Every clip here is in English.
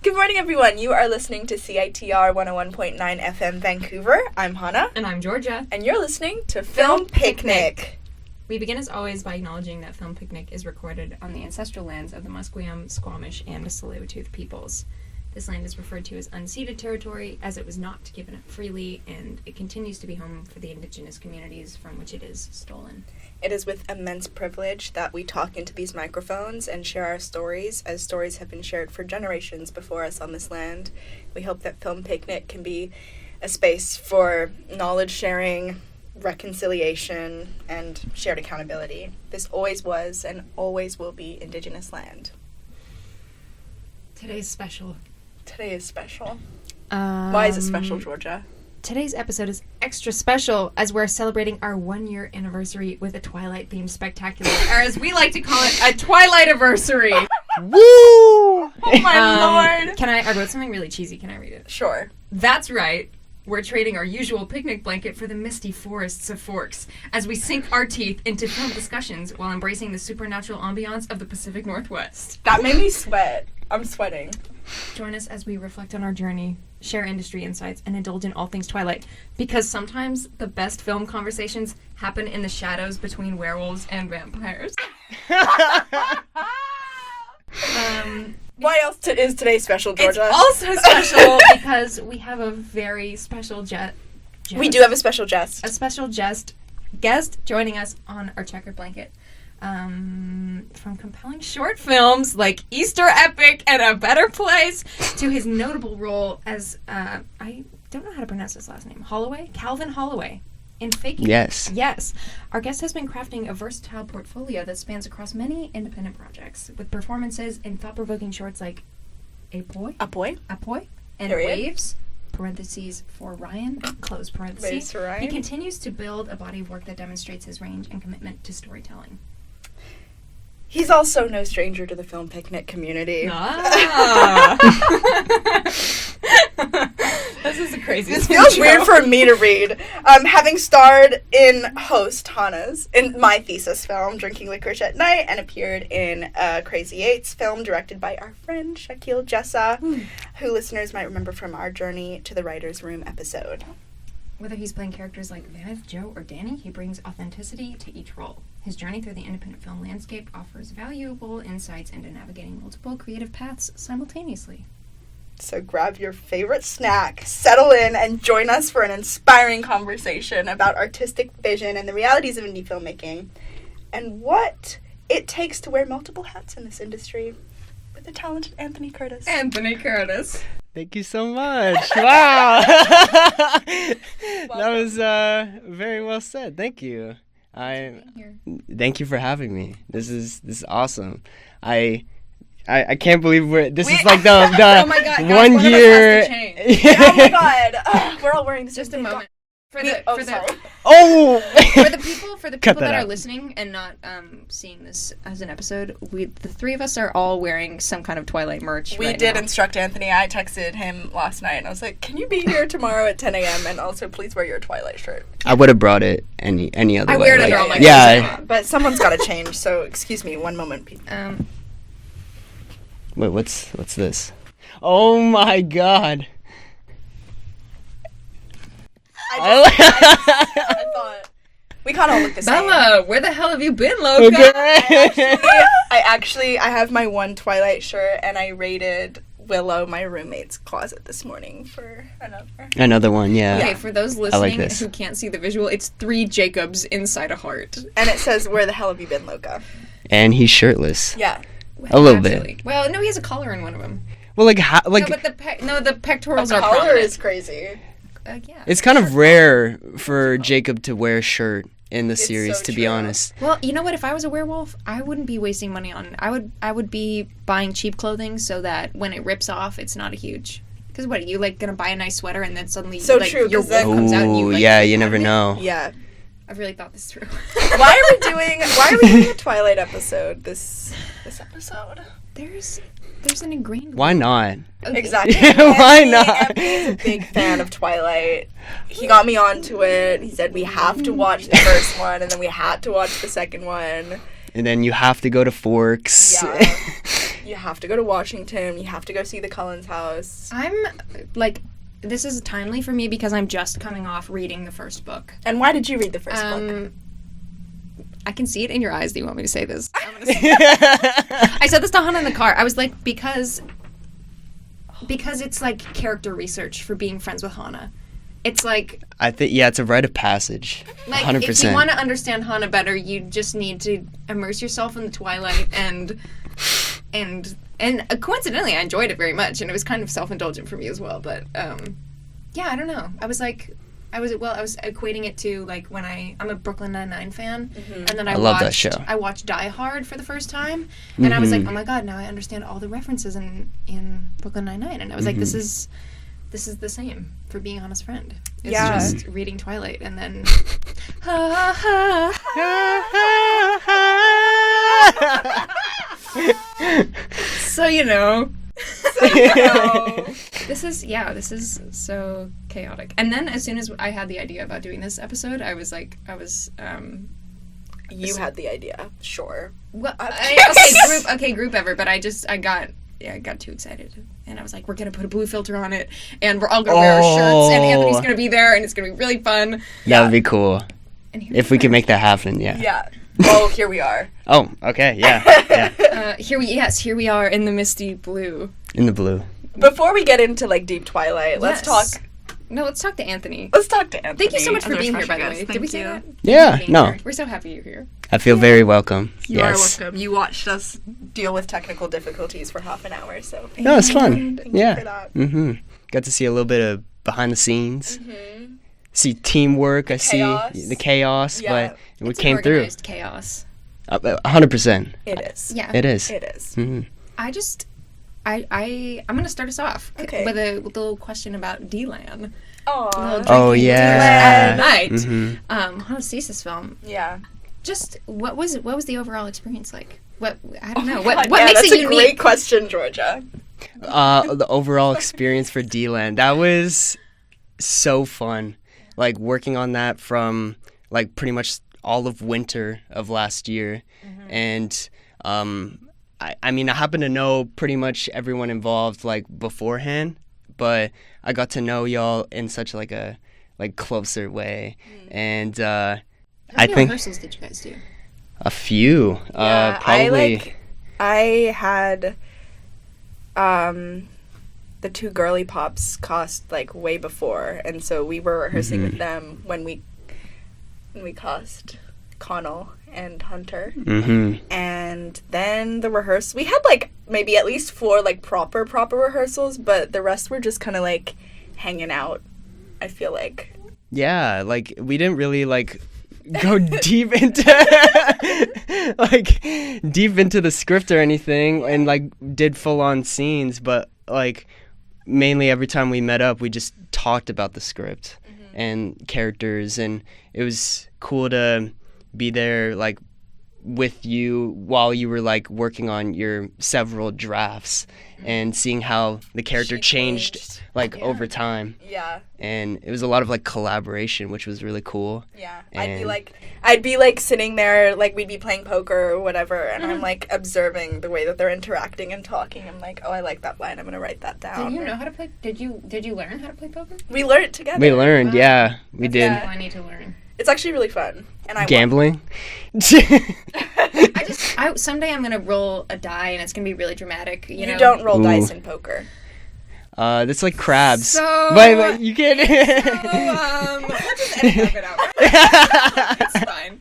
Good morning, everyone. You are listening to CITR 101.9 FM Vancouver. I'm Hana. And I'm Georgia. And you're listening to Film Picnic. We begin as always by acknowledging that Film Picnic is recorded on the ancestral lands of the Musqueam, Squamish, and Tsleil-Waututh peoples. This land is referred to as unceded territory as it was not given up freely, and it continues to be home for the indigenous communities from which it is stolen. It is with immense privilege that we talk into these microphones and share our stories, as stories have been shared for generations before us on this land. We hope that Film Picnic can be a space for knowledge sharing, reconciliation, and shared accountability. This always was and always will be Indigenous land. Today's special. Today is special. Why is it special, Georgia? Today's episode is extra special as we're celebrating our 1-year anniversary with a Twilight-themed spectacular, or as we like to call it, a Twilight-iversary. Woo! Oh my lord! I wrote something really cheesy. Can I read it? Sure. That's right. We're trading our usual picnic blanket for the misty forests of Forks as we sink our teeth into film discussions while embracing the supernatural ambiance of the Pacific Northwest. That made me sweat. I'm sweating. Join us as we reflect on our journey, share industry insights, and indulge in all things Twilight. Because sometimes the best film conversations happen in the shadows between werewolves and vampires. Why else is today special, Georgia? It's also special because we have a very special We do have a special guest. A special guest joining us on our checkered blanket. From compelling short films like Easter Epic and A Better Place to his notable role as, I don't know how to pronounce his last name, Calvin Holloway. In Faking. Yes. Our guest has been crafting a versatile portfolio that spans across many independent projects, with performances in thought-provoking shorts like Apoy, and Period. Waves, parentheses for Ryan, close parentheses. Waves for Ryan. He continues to build a body of work that demonstrates his range and commitment to storytelling. He's also no stranger to the Film Picnic community. This is the craziest. This feels weird for me to read. Having starred in my thesis film, Drinking Liquorice at Night, and appeared in a Crazy Eights film directed by our friend Shaquille Jessa, who listeners might remember from our Journey to the Writer's Room episode. Whether he's playing characters like Vaneth, Joe, or Danny, he brings authenticity to each role. His journey through the independent film landscape offers valuable insights into navigating multiple creative paths simultaneously. So grab your favorite snack, settle in, and join us for an inspiring conversation about artistic vision and the realities of indie filmmaking, and what it takes to wear multiple hats in this industry with the talented Anthony Curtis. Thank you so much. Wow. That was very well said. Thank you. Thank you for having me. This is awesome. I can't believe this is like the oh my God, guys, 1 year. Oh my God. We're all wearing this. Just a moment. For the people that are listening and not seeing this as an episode, the three of us are all wearing some kind of Twilight merch. We did instruct Anthony. I texted him last night and I was like, "Can you be here tomorrow at 10 a.m. and also please wear your Twilight shirt?" I would have brought it any other way. I wear it under all my clothes. But someone's got to change. So excuse me, one moment, people. Wait, what's this? Oh my God. I thought we kind of all look the same. Bella, where the hell have you been, Loca? Okay. I have my one Twilight shirt, and I raided Willow, my roommate's closet this morning for another one. Yeah. Okay, for those listening who can't see the visual, it's 3 Jacobs inside a heart, and it says, "Where the hell have you been, Loca?" And he's shirtless. Yeah. A little bit. Well, no, he has a collar in one of them. Well, no, but the pectorals are prominent. The collar is crazy. Yeah. It's kind of rare for Jacob to wear a shirt in the series, to be honest. Well, you know what? If I was a werewolf, I wouldn't be wasting money on. I would be buying cheap clothing so that when it rips off, it's not a huge. Because what, are you gonna buy a nice sweater and then suddenly your wool comes out and you you never know. Yeah. I've really thought this through. Why are we doing a Twilight episode this episode? There's an ingrained. Why not? Okay. Exactly. Why not? Anthony's a big fan of Twilight. He got me onto it. He said we have to watch the first one, and then we had to watch the second one. And then you have to go to Forks. Yeah. You have to go to Washington. You have to go see the Cullens house. I'm, like, this is timely for me because I'm just coming off reading the first book. And why did you read the first book? I can see it in your eyes that you want me to say this. I said this to Hana in the car. I was like, because it's like character research for being friends with Hana. It's like... I think, yeah, it's a rite of passage. Like, 100%. if you want to understand Hana better, you just need to immerse yourself in the Twilight and coincidentally, I enjoyed it very much, and it was kind of self-indulgent for me as well, but, yeah, I don't know. I was equating it to, like, when I'm a Brooklyn Nine-Nine fan, and then I love that show. I watched Die Hard for the first time, and I was like, oh my god, now I understand all the references in Brooklyn Nine-Nine, and I was like, this is the same for being Hana's friend. It's just reading Twilight and then so you know. This is so chaotic. And then as soon as I had the idea about doing this episode, you had the idea, sure. Well, group ever, but I got too excited. And I was like, we're going to put a blue filter on it, and we're all going to wear our shirts, and Anthony's going to be there, and it's going to be really fun. That would be cool. If we could make that happen, yeah. Yeah. Oh, here we are. Oh, okay, yeah. Here we are in the misty blue. In the blue. Before we get into, like, deep Twilight, let's talk to Anthony. Thank you so much for being here, by the way. Did we say that? Yeah, no. We're so happy you're here. I feel very welcome. You are welcome. You watched us deal with technical difficulties for half an hour, so... No, it's fun. Thank you for that. Got to see a little bit of behind the scenes. See teamwork. I see the chaos, but we came through. It's chaos. 100%. It is. Yeah. It is. It is. I'm going to start us off with a little question about D-Lan. Oh, yeah. Night. Hana's thesis film. Yeah. Just what was the overall experience like? I don't know. What makes that's it unique? That's a great question, Georgia. The overall experience for D-Land, that was so fun. Like working on that from like pretty much all of winter of last year, and I mean I happen to know pretty much everyone involved like beforehand, but I got to know y'all in such like a closer way, and How many rehearsals did you guys do? A few. Yeah, probably. I had the two girly pops cast like way before, and so we were rehearsing with them when we cast Connell and Hunter. And then the rehearsal, we had like maybe at least 4 like proper rehearsals, but the rest were just kind of like hanging out, I feel like. Yeah, like we didn't really like go deep into the script or anything, and like did full on scenes, but like mainly every time we met up we just talked about the script and characters, and it was cool to be there like with you while you were like working on your several drafts and seeing how the character changed like over time. Yeah. And it was a lot of like collaboration, which was really cool. Yeah. I'd be like sitting there, like we'd be playing poker or whatever, and I'm like observing the way that they're interacting and talking. I'm like, oh, I like that line, I'm gonna write that down. Did you know how to play? Did you learn how to play poker? We learned it together. We learned, yeah. We did. That's what I need to learn. It's actually really fun. And I gambling? Someday I'm gonna roll a die and it's gonna be really dramatic. You know? Don't roll dice in poker. That's like crabs. So, but you can't. Let's just edit it out. It's fine.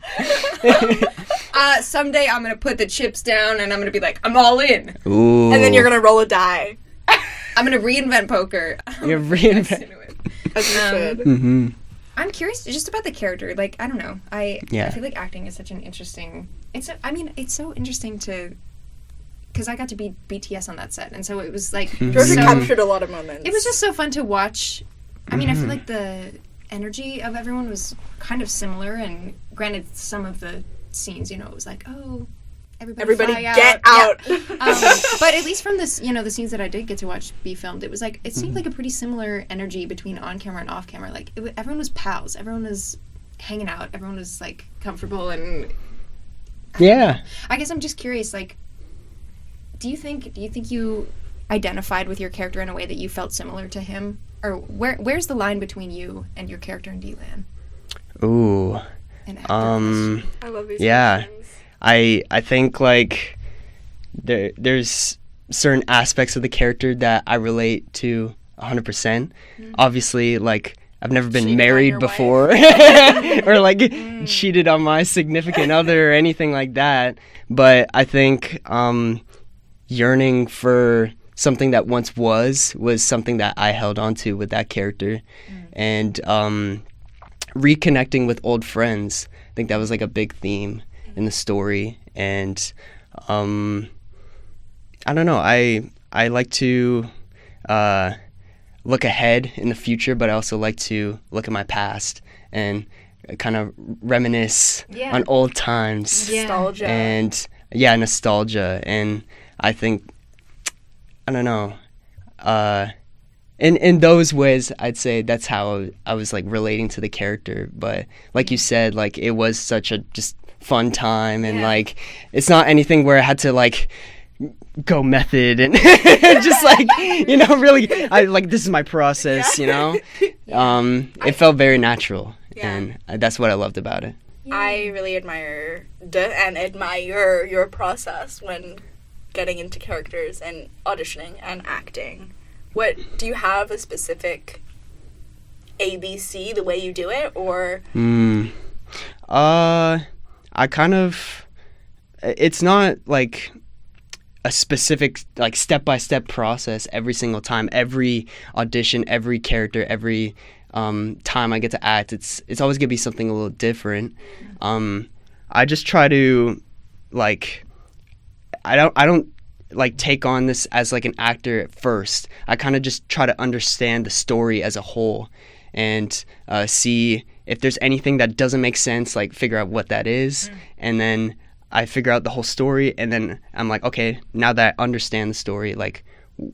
Someday I'm gonna put the chips down and I'm gonna be like, I'm all in. Ooh. And then you're gonna roll a die. I'm gonna reinvent poker. You're reinvent. As you should. I'm curious just about the character. Like, I don't know. I feel like acting is such an interesting... It's so interesting to... Because I got to be BTS on that set, and so it was like... Georgia captured a lot of moments. It was just so fun to watch. I mean, I feel like the energy of everyone was kind of similar, and granted, some of the scenes, it was like, oh... Everybody get out. Yeah. But at least from this, the scenes that I did get to watch be filmed, it was like, it seemed like a pretty similar energy between on camera and off camera. Like everyone was pals, everyone was hanging out, everyone was like comfortable, and yeah. I guess I'm just curious, like, Do you think you identified with your character in a way that you felt similar to him? Or where's the line between you and your character in D-Land? Ooh. I love these Yeah. questions. I think like there's certain aspects of the character that I relate to 100%. Obviously, like I've never been Cheated on married your before or like cheated on my significant other or anything like that. But I think yearning for something that once was something that I held on to with that character. And reconnecting with old friends. I think that was like a big theme in the story. And I don't know. I like to look ahead in the future, but I also like to look at my past and kind of reminisce on old times. Nostalgia. And nostalgia. And I think, I don't know. In those ways, I'd say that's how I was like relating to the character. But like you said, like it was such a just fun time, and like it's not anything where I had to like go method and just like really I like this is my process. It felt very natural, and that's what I loved about it. I really admire your process when getting into characters and auditioning and acting. What do you have a specific ABC the way you do it, or? I kind of. It's not like a specific like step-by-step process every single time, every audition, every character, every time I get to act. It's always gonna be something a little different. I just try to like. I don't like take on this as like an actor at first. I kind of just try to understand the story as a whole and see if there's anything that doesn't make sense, like figure out what that is, and then I figure out the whole story, and then I'm like, okay, now that I understand the story, like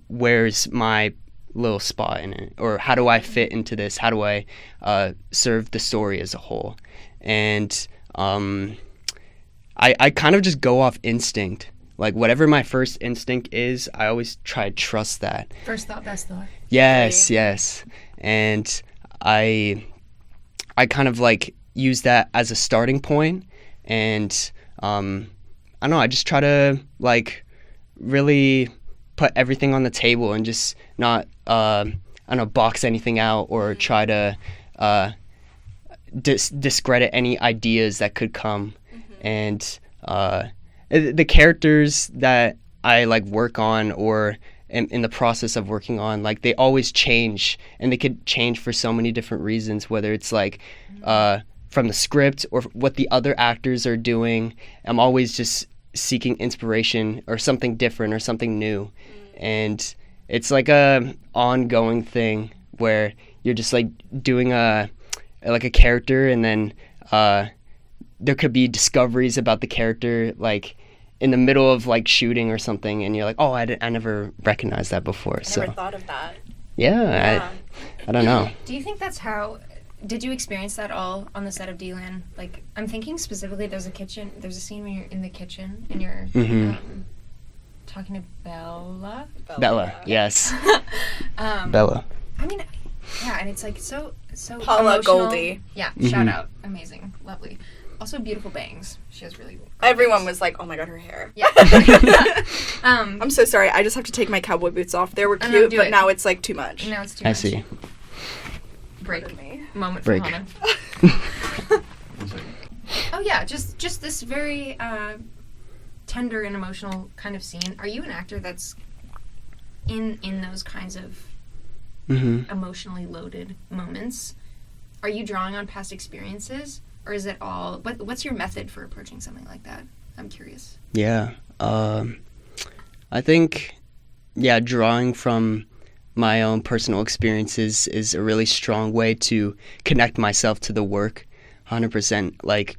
where's my little spot in it, or how do I fit into this, how do I serve the story as a whole. And I kind of just go off instinct. Like, whatever my first instinct is, I always try to trust that. First thought, best thought. Yes. And I kind of, like, use that as a starting point. And, I don't know, I just try to, like, really put everything on the table and just not, box anything out or try to discredit any ideas that could come. And, the characters that I like work on or am in the process of working on, like they always change, and they could change for so many different reasons, whether it's like from the script or what the other actors are doing. I'm always just seeking inspiration or something different or something new. And it's like a ongoing thing where you're just like doing a character, and then there could be discoveries about the character, like in the middle of like shooting or something, and you're like, oh, I never recognized that before. I never thought of that. Yeah. I don't know. Do you think that's how? Did you experience that all on the set of D-Land? Like, I'm thinking specifically, there's a scene where you're in the kitchen and you're talking to Bella. Bella, yes. Bella. I mean, yeah, and it's like so Paula emotional. Goldie. Yeah, shout out, amazing, lovely. Also beautiful bangs. She has really. Everyone was like, "Oh my god, her hair." Yeah. I'm so sorry. I just have to take my cowboy boots off. They were cute, but now it's like too much. Now it's too much. I see. Break. Moment Break. for Hana. Oh yeah, just this very tender and emotional kind of scene. Are you an actor that's in those kinds of emotionally loaded moments? Are you drawing on past experiences? Or is it all... What's your method for approaching something like that? I'm curious. Yeah. I think, drawing from my own personal experiences is a really strong way to connect myself to the work. 100%. Like,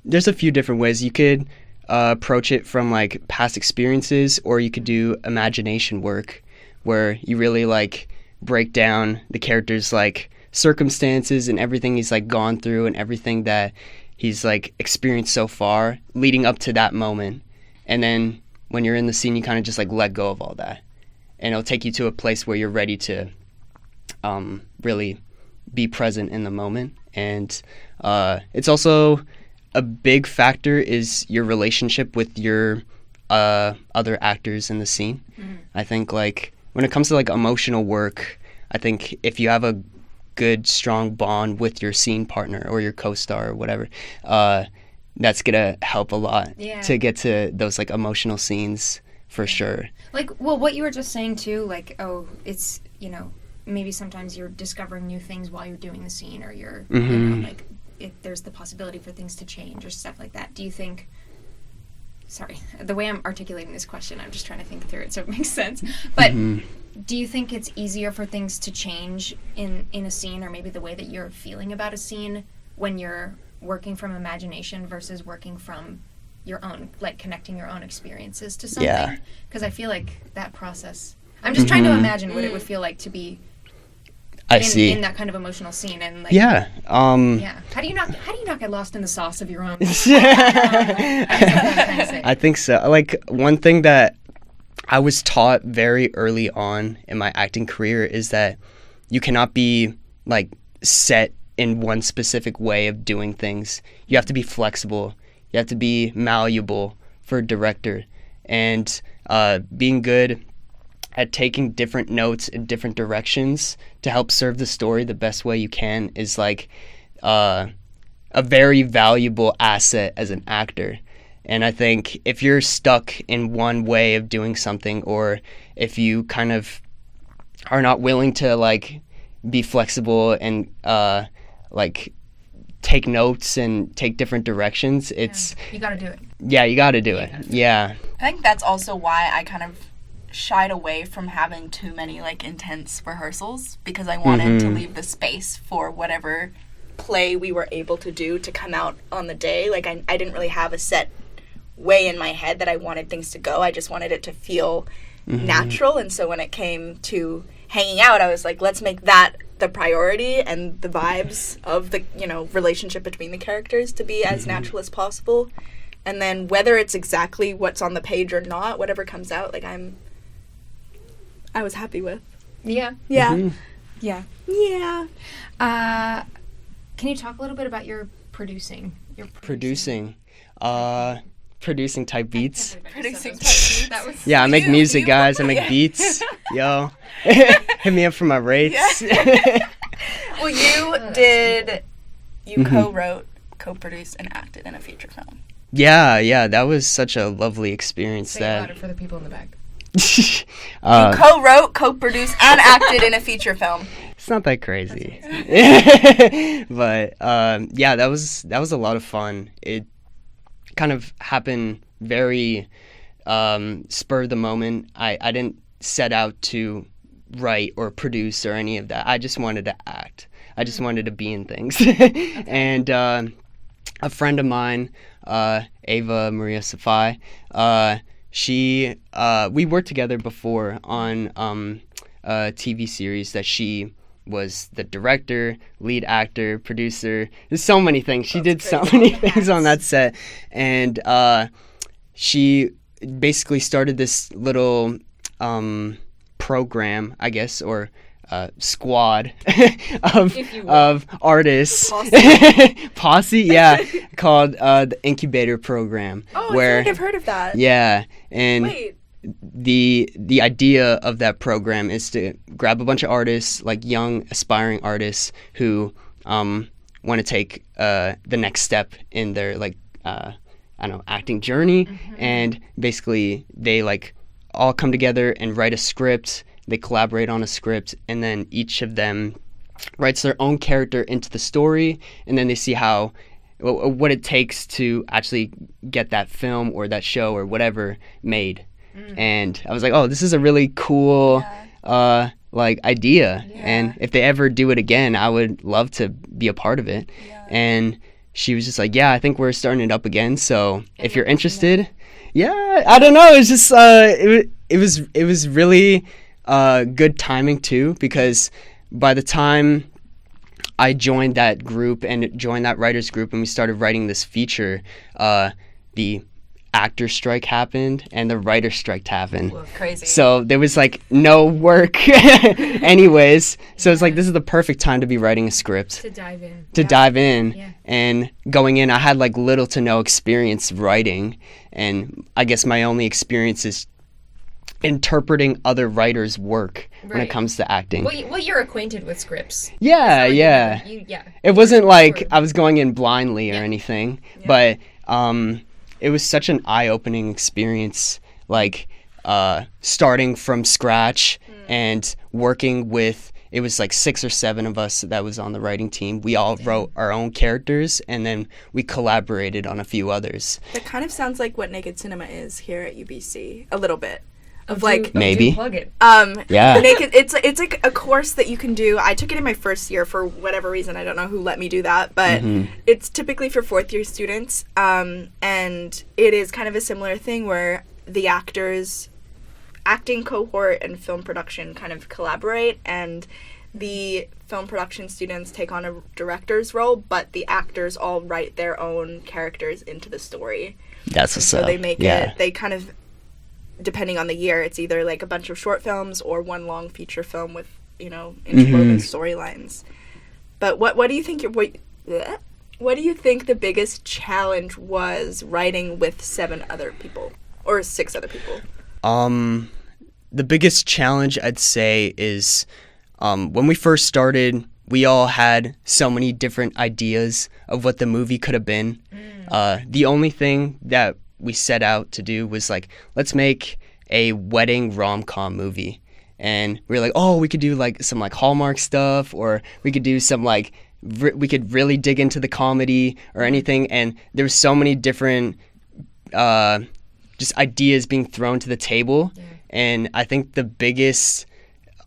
there's a few different ways. You could approach it from, like, past experiences, or you could do imagination work, where you really, like, break down the character's, like, circumstances and everything he's like gone through and everything that he's like experienced so far leading up to that moment, and then when you're in the scene, you kind of just like let go of all that, and it'll take you to a place where you're ready to really be present in the moment. And it's also a big factor is your relationship with your other actors in the scene. I think like when it comes to like emotional work, I think if you have a good strong bond with your scene partner or your co-star or whatever, that's gonna help a lot to get to those like emotional scenes for sure. Like, well, what you were just saying too, like, oh, it's, you know, maybe sometimes you're discovering new things while you're doing the scene, or you're, you know, like, there's the possibility for things to change or stuff like that. Do you think, sorry, the way I'm articulating this question, I'm just trying to think through it so it makes sense, but do you think it's easier for things to change in a scene, or maybe the way that you're feeling about a scene when you're working from imagination versus working from your own, like connecting your own experiences to something? Because I feel like that process, I'm just trying to imagine what it would feel like to be in that kind of emotional scene, and like how do you not get lost in the sauce of your own I think so. Like, one thing that I was taught very early on in my acting career is that you cannot be like set in one specific way of doing things. You have to be flexible. You have to be malleable for a director, and being good at taking different notes in different directions to help serve the story the best way you can is like a very valuable asset as an actor. And I think if you're stuck in one way of doing something, or if you kind of are not willing to like be flexible and like take notes and take different directions, it's you gotta do it. Yeah, you gotta do it. Yeah. I think that's also why I kind of shied away from having too many like intense rehearsals, because I wanted to leave the space for whatever play we were able to do to come out on the day. Like I didn't really have a set way in my head that I wanted things to go. I just wanted it to feel natural. And so when it came to hanging out, I was like, let's make that the priority, and the vibes of the, you know, relationship between the characters to be as natural as possible. And then whether it's exactly what's on the page or not, whatever comes out, like I was happy with. Yeah. Yeah. Yeah. Yeah. Can you talk a little bit about your producing? Producing type beats. Producing type beats. That was Yeah, I make music, guys. I make beats. Yo. Hit me up for my rates. Well, you co-wrote, co-produced, and acted in a feature film. Yeah, that was such a lovely experience. Say it louder for the people in the back. You co-wrote, co-produced, and acted in a feature film. It's not that crazy. But yeah, that was a lot of fun. It kind of happened very spur of the moment. I didn't set out to write or produce or any of that. I just wanted to act. I just wanted to be in things. And a friend of mine, Ava Maria Safai, we worked together before on a TV series that she was the director, lead actor, producer. There's so many things. She did so many things on that set. And she basically started this little program, I guess, or squad of artists. Posse, yeah, called the Incubator Program. Oh, where, I feel like I've heard of that. Yeah, and Wait. the idea of that program is to grab a bunch of artists, like young aspiring artists who want to take the next step in their like I don't know, acting journey, and basically they like all come together and write a script. They collaborate on a script, and then each of them writes their own character into the story, and then they see what it takes to actually get that film or that show or whatever made. And I was like, oh, this is a really cool like idea. Yeah. And if they ever do it again, I would love to be a part of it. Yeah. And she was just like, yeah, I think we're starting it up again. So if you're interested, yeah, I don't know. It's just it was really good timing too, because by the time I joined that group and joined that writers group and we started writing this feature, the actor strike happened and the writer strike happened. Well, crazy. So there was like no work anyways. So it's like this is the perfect time to be writing a script. To dive in. Dive in. Yeah. And going in, I had like little to no experience writing, and I guess my only experience is interpreting other writers' work when it Right. comes to acting. Well, you're acquainted with scripts. Yeah, So yeah. yeah. It wasn't like Sure. I was going in blindly or Yeah. anything, but it was such an eye-opening experience, like starting from scratch and working with, it was like 6 or 7 of us that was on the writing team. We all wrote our own characters, and then we collaborated on a few others. That kind of sounds like what Naked Cinema is here at UBC, a little bit. Of Do- like, Maybe. do plug it. Yeah. Naked, it's like a course that you can do. I took it in my first year for whatever reason. I don't know who let me do that, but it's typically for 4th year students. And it is kind of a similar thing where the acting cohort and film production kind of collaborate, and the film production students take on a director's role, but the actors all write their own characters into the story. That's what's So up. they make Yeah. it, they kind of, depending on the year, it's either like a bunch of short films or one long feature film with, interwoven storylines. But what do you think what do you think the biggest challenge was writing with 7 other people or 6 other people? The biggest challenge I'd say is when we first started, we all had so many different ideas of what the movie could have been. The only thing that we set out to do was like, let's make a wedding rom-com movie. And we were like, oh, we could do like some like Hallmark stuff, or we could do some like, we could really dig into the comedy or anything. And there were so many different just ideas being thrown to the table. Yeah. And I think the biggest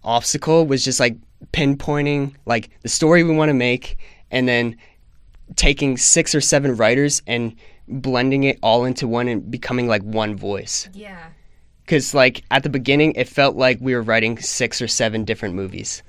obstacle was just like pinpointing like the story we want to make, and then taking 6 or 7 writers and blending it all into one and becoming like one voice. Yeah. Because like at the beginning, it felt like we were writing 6 or 7 different movies.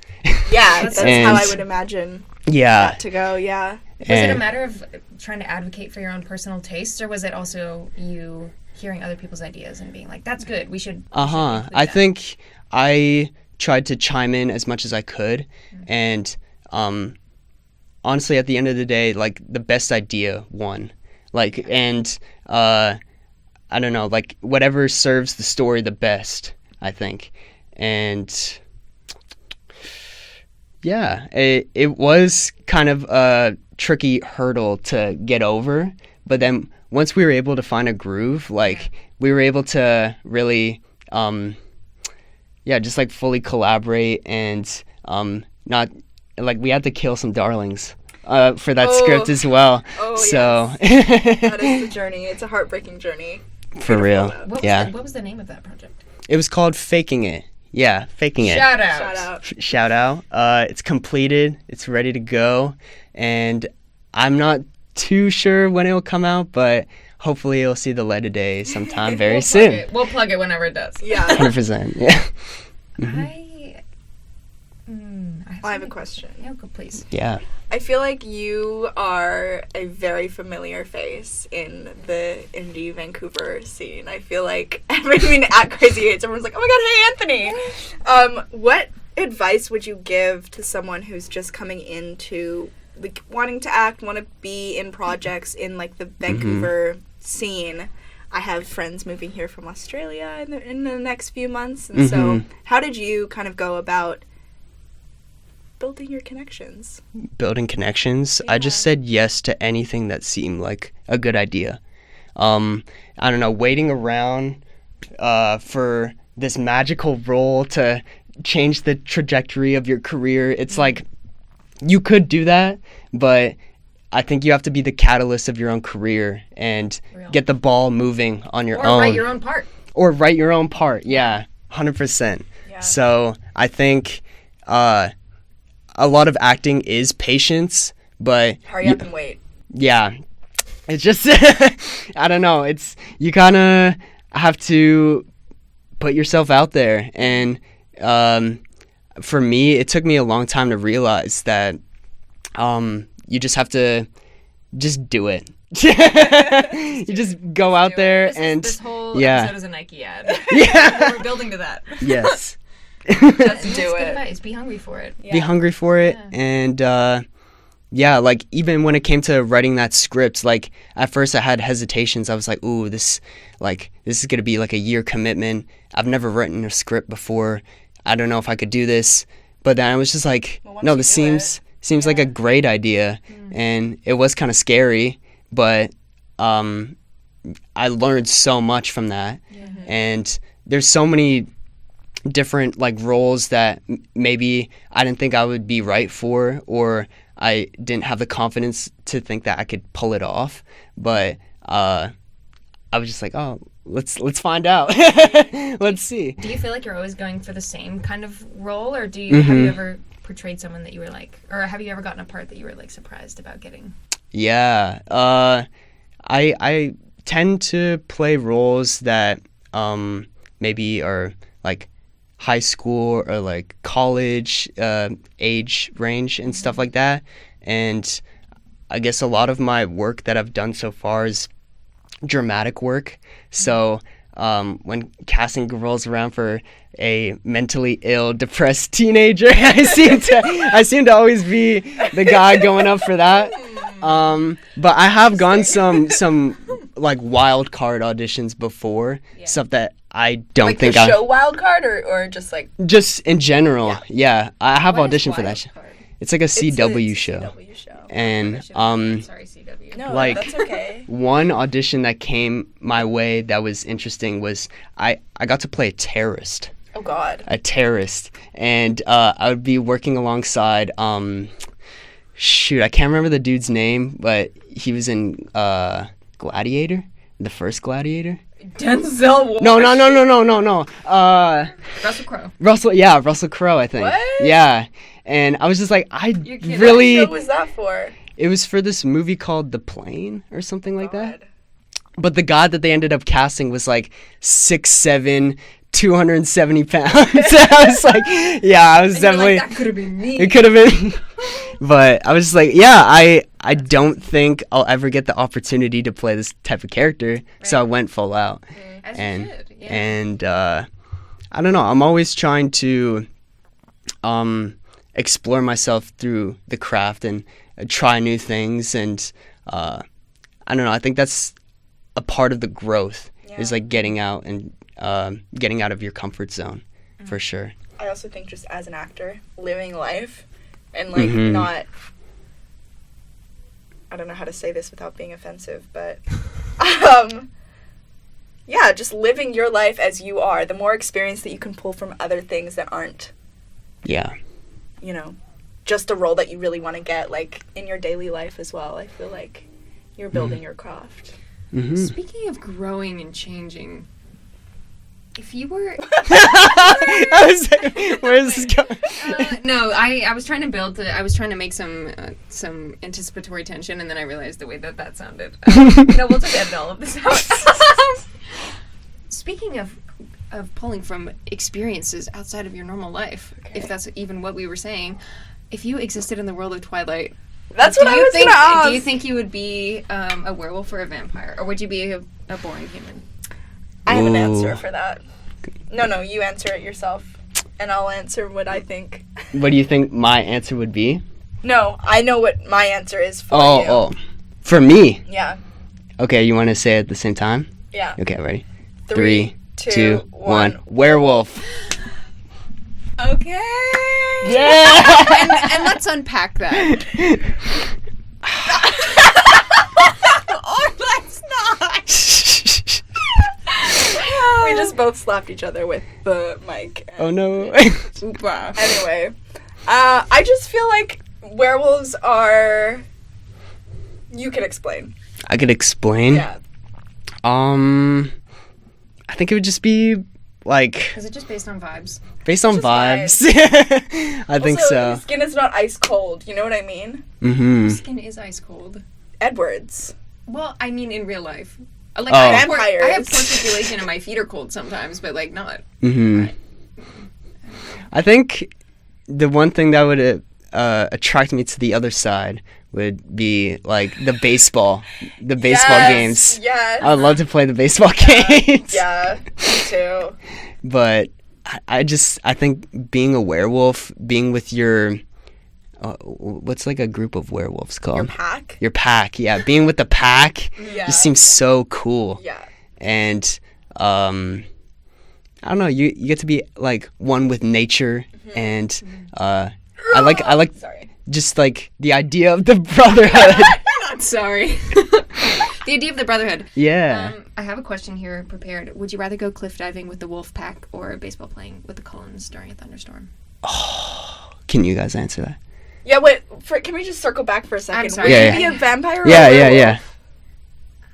Yeah, that's how I would imagine that to go, yeah. Was it a matter of trying to advocate for your own personal tastes, or was it also you hearing other people's ideas and being like, that's good, we should include I that? think I tried to chime in as much as I could, and honestly, at the end of the day, like the best idea won. Like, and I don't know, like whatever serves the story the best, I think. And yeah, it was kind of a tricky hurdle to get over, but then once we were able to find a groove, like we were able to really just like fully collaborate, and not like we had to kill some darlings for that script as well. Oh, so yes. That is the journey. It's a heartbreaking journey. For real. What was the name of that project? It was called Faking It. Yeah, Faking It. Shout out. Shout out. It's completed. It's ready to go, and I'm not too sure when it will come out, but hopefully it'll see the light of day sometime very soon. We'll plug it whenever it does. Yeah. 100%. Yeah. I have a question. Yeah, go, please. Yeah. I feel like you are a very familiar face in the indie Vancouver scene. I feel like, at Crazy 8, everyone's like, oh my god, hey, Anthony! What advice would you give to someone who's just coming into, like, wanting to act, want to be in projects in, like, the Vancouver scene? I have friends moving here from Australia in the next few months, and so how did you kind of go about building your connections? Building connections. I just said yes to anything that seemed like a good idea. I don't know, waiting around for this magical role to change the trajectory of your career. It's like you could do that, but I think you have to be the catalyst of your own career and get the ball moving on your own. Or write your own part. Or write your own part, yeah, 100%. Yeah. So I think a lot of acting is patience, but hurry up and wait. Yeah, it's just I don't know. It's you kind of have to put yourself out there, and for me, it took me a long time to realize that you just have to just do it. You just go out there This whole yeah. episode is a Nike ad. Yeah. We're building to that. Yes. That's Do good it. advice. Be hungry for it. Yeah. Be hungry for it. Yeah. And yeah, like even when it came to writing that script, like at first I had hesitations. I was like, ooh, this is gonna be like a year commitment. I've never written a script before. I don't know if I could do this. But then I was just like, Well, once no, you this do seems like a great idea. And it was kind of scary, but I learned so much from that. And there's so many different like roles that maybe I didn't think I would be right for, or I didn't have the confidence to think that I could pull it off. But I was just like, oh, let's find out. Let's see. Do you feel like you're always going for the same kind of role, or have you ever portrayed someone that you were like, or have you ever gotten a part that you were like surprised about getting? Yeah. I tend to play roles that maybe are like high school or like college age range and stuff like that. And I guess a lot of my work that I've done so far is dramatic work. So when casting rolls around for a mentally ill, depressed teenager, I seem to always be the guy going up for that. But I have gone some like wild card auditions before, stuff that I don't Like think the show Wild Card or just like just in general. Yeah, I have What is auditioned for that Wild show. Card? It's like a it's CW show. CW show. And Sorry, CW. No, like- that's okay. one audition that came my way that was interesting was I got to play a terrorist. Oh God. And I would be working alongside shoot, I can't remember the dude's name, but he was in Gladiator, the first Gladiator. Denzel. No. Russell Crowe. Russell Crowe, I think. What? Yeah. And I was just like, You're kidding. really What was that for? it was for this movie called The Plane or something like that. God. But the guy that they ended up casting was like 6'7", 270 pounds. I was like, yeah, I was And you're definitely. like, that could have been me. It could have been. But I was just like, yeah, I don't think I'll ever get the opportunity to play this type of character. So I went full out. As And you should, yeah. and I don't know. I'm always trying to explore myself through the craft and try new things. And I don't know. I think that's a part of the growth is like getting out and getting out of your comfort zone, for sure. I also think just as an actor, living life and like not, I don't know how to say this without being offensive, but yeah, just living your life as you are, the more experience that you can pull from other things that aren't, Yeah. you know, just a role that you really want to get, like in your daily life as well. I feel like you're building your craft. Mm-hmm. Speaking of growing and changing, if you were I was like, where is this going? no, I was trying to build. I was trying to make some anticipatory tension, and then I realized the way that sounded. No, we'll just edit all of this out. Speaking of pulling from experiences outside of your normal life, if that's even what we were saying, if you existed in the world of Twilight, That's what I was going to ask. do you think you would be a werewolf or a vampire, or would you be a boring human? I have an Ooh. answer for that. No, you answer it yourself, and I'll answer what I think. What do you think my answer would be? No, I know what my answer is for you. Oh, for me. Yeah, Okay, you want to say it at the same time? yeah. Okay, ready? 3, 2, 1. Werewolf. Okay. Yeah. and let's unpack that. Oh, let's not. We just both slapped each other with the mic. Oh no. Wow. Anyway, I just feel like werewolves are... You can explain. I could explain. Yeah. I think it would just be like Is it just based on vibes? based on Just vibes. I think Also, so. skin is not ice cold. You know what I mean? Mm-hmm. Skin is ice cold. Edwards. Well, I mean in real life. Like Oh. I have Vampires. poor circulation and my feet are cold sometimes, but like not. Mm-hmm. I think the one thing that would attract me to the other side would be like the baseball Yes, games. Yes. I would love to play the baseball games. Yeah, me too. But I think being a werewolf, being with your what's like a group of werewolves called? Your pack? Your pack, yeah. Being with the pack just seems so cool. Yeah. And I don't know, you get to be like one with nature, and I like Sorry. just like the idea of the brotherhood. Not sorry. The idea of the brotherhood. Yeah. I have a question here prepared. Would you rather go cliff diving with the wolf pack or baseball playing with the Cullens during a thunderstorm? Can you guys answer that? Yeah, wait, can we just circle back for a second? I'm sorry. Would you be a vampire or Yeah, a yeah, werewolf? yeah.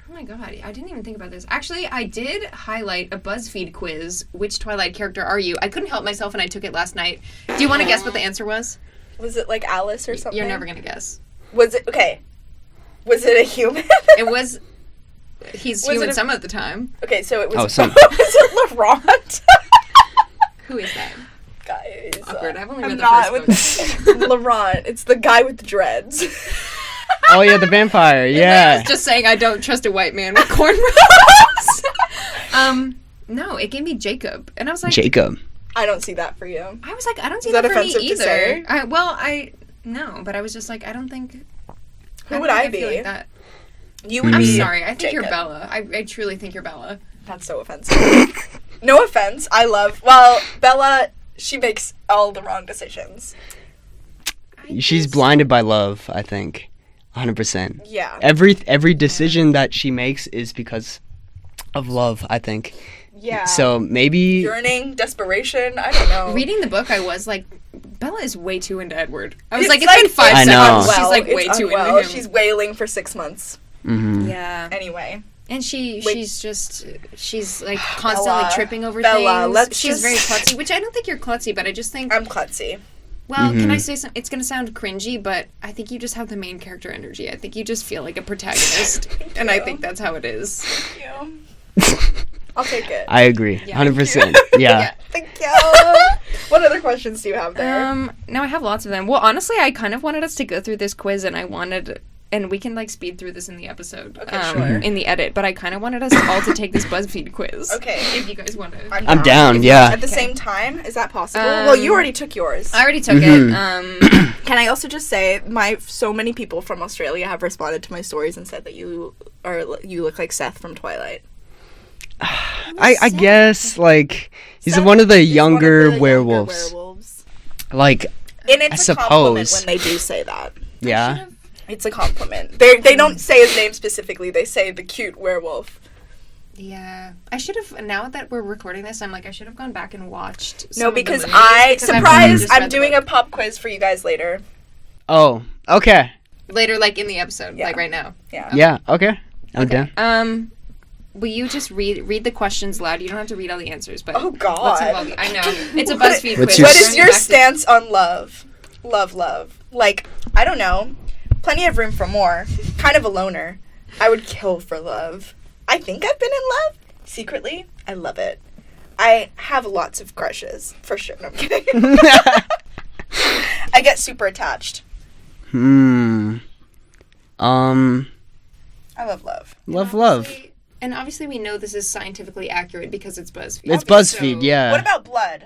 Oh my god, I didn't even think about this. Actually, I did highlight a BuzzFeed quiz. Which Twilight character are you? I couldn't help myself and I took it last night. Do you want to guess what the answer was? Was it like Alice or something? You're never going to guess. Was it a human? It was... He's Was human it a- some of the time. Okay, so it was... Oh, some- was it Laurent? Who is that? Guys. Awkward. I've only I'm read the not first with Laurent. It's the guy with the dreads. Oh yeah, the vampire. I Yeah. was just saying I don't trust a white man with cornrows. No, it gave me Jacob. And I was like... Jacob. I don't see that for you. I was like, I don't see Is that that for me offensive to either. say? No, but I was just like, I don't think... Who would I feel be? like that. You would I'm be sorry. I think you're Jacob. Bella. I truly think you're Bella. That's so offensive. No offense. I love... Well, Bella, she makes all the wrong decisions. She's blinded by love, I think. 100%. Yeah. Every decision that she makes is because of love, I think. Yeah. So maybe Yearning, desperation, I don't know. Reading the book, I was like, Bella is way too into Edward. I was It's like, it's been 5 I seconds. know. She's Well, like way it's too unwell. into him. She's wailing for 6 months. Yeah. Anyway. And she's like constantly Bella. tripping over Bella, things. let's She's just- very klutzy, which I don't think you're klutzy, but I just think, I'm klutzy. well, can I say something? It's going to sound cringy, but I think you just have the main character energy. I think you just feel like a protagonist. And I you. think that's how it is. Thank you. I'll take it. I agree. Yeah. 100%. Yeah. Thank you. What other questions do you have there? No, I have lots of them. Well, honestly, I kind of wanted us to go through this quiz, and we can like speed through this in the episode, Okay, sure. in the edit. But I kind of wanted us all to take this BuzzFeed quiz. Okay. if you guys want to. I'm down, yeah. At the same time, is that possible? Well, you already took yours. I already took it. Can I also just say, so many people from Australia have responded to my stories and said that you look like Seth from Twilight. I guess like he's Seth one of the is one of younger the werewolves. werewolves. Like And it's I a compliment suppose. when they do say that. yeah. It's a compliment. They don't say his name specifically. They say the cute werewolf. Yeah, I should have. Now that we're recording this, I'm like, I should have gone back and watched. Some No, of the because movies, I've just read the doing a book. pop quiz for you guys later. Oh, okay. later, like in the episode, Yeah. like right now. Yeah. Yeah, okay. I'm down. Will you just read the questions loud? You don't have to read all the answers, but Oh, God. what's involved? I know it's a BuzzFeed What's quiz. your What We're is going your back to- stance on love? Love. Like, I don't know. Plenty of room for more. Kind of a loner. I would kill for love. I think I've been in love. Secretly, I love it. I have lots of crushes, for sure. No, I'm kidding. I get super attached. I I love. love. And obviously, we know this is scientifically accurate because it's BuzzFeed. It's So- BuzzFeed, yeah. What about blood?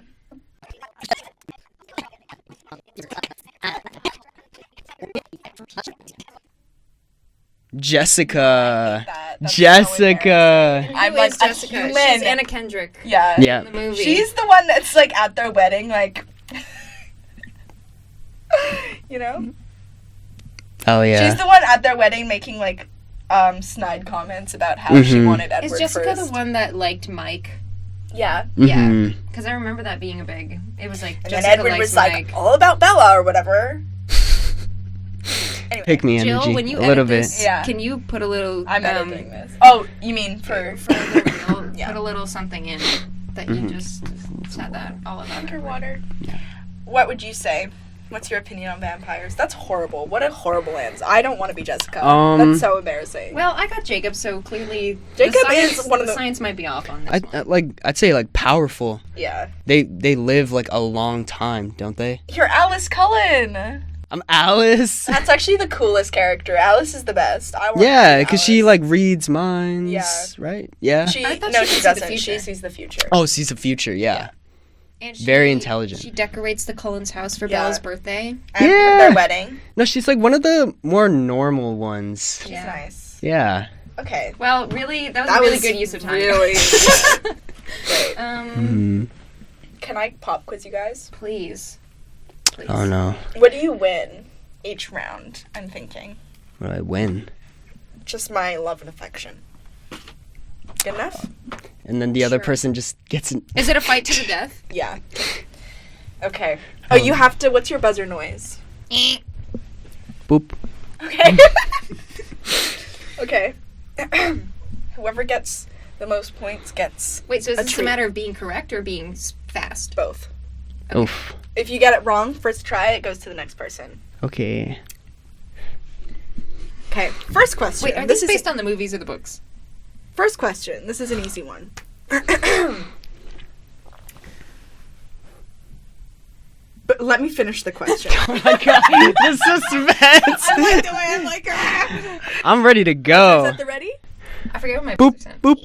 Jessica. That's Jessica. Who I'm is like a Jessica. human. She's Anna Kendrick. Yeah. Yeah. In the movie. She's the one that's like at their wedding, like, you know? Oh yeah. She's the one at their wedding making like snide comments about how she Mhm. wanted Edward Is Jessica first. the one that liked Mike? Yeah. Yeah. Mhm. Because I remember that being a big. It was like And Jessica then Edward likes was Mike. like all about Bella or whatever. Anyway, Pick me Jill, energy. when you a little edit bit. this, Yeah. can you put a little? I'm editing this. Oh, you mean for the reel, Yeah. put a little something in that you just said that all about Edward. underwater? What would you say? What's your opinion on vampires? That's horrible. What a horrible answer. I don't want to be Jessica. That's so embarrassing. Well, I got Jacob, so clearly Jacob the science, is one of the- science might be off on this one. I'd say like powerful. Yeah. They live like a long time, don't they? You're Alice Cullen. I'm Alice. That's actually the coolest character. Alice is the best. I want to Yeah, be because she Alice. like reads minds. Yeah. Right? Yeah. I thought No, she she could see the doesn't. She future. sees the future. Oh, sees the future. Yeah. And Very intelligent. She decorates the Cullens' house for Yeah. Bella's birthday. And Yeah. their wedding. No, she's like one of the more normal ones. She's Yeah. nice. Yeah. Okay. Well, really, that was That a really was good use of time. really great. Mhm. Can I pop quiz you guys? Please. Oh no. What do you win each round? I'm thinking. What do I win? Just my love and affection. Good enough? And then the other Sure. person just gets in. Is it a fight to the death? Yeah. Okay. Oh, you have to. What's your buzzer noise? Boop. Okay. Okay. Whoever gets the most points gets Wait, so is A this treat. a matter of being correct or being fast? both. Oof. If you get it wrong, first try, it goes to the next person. Okay. Okay. First question. Wait, are this these is based on the movies or the books? First question. This is an easy one. But let me finish the question. Oh my god. The suspense. I like the way I'm like, I'm ready to is go. that the ready? I forget what my Boop. books said. Boop.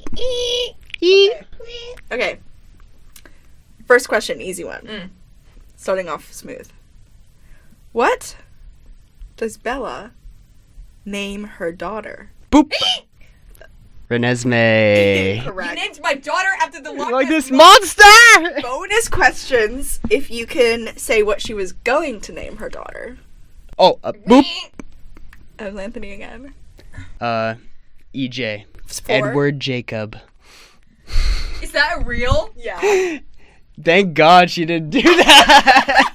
Okay. First question, easy one. Mm. Starting off smooth. What does Bella name her daughter? Boop. Renesmee. Correct. named my daughter after the Loch Like Ness this monster. Bonus questions if you can say what she was going to name her daughter. Oh, boop. As Anthony again. EJ. Four. Edward Jacob. Is that real? Yeah. Thank God she didn't do that.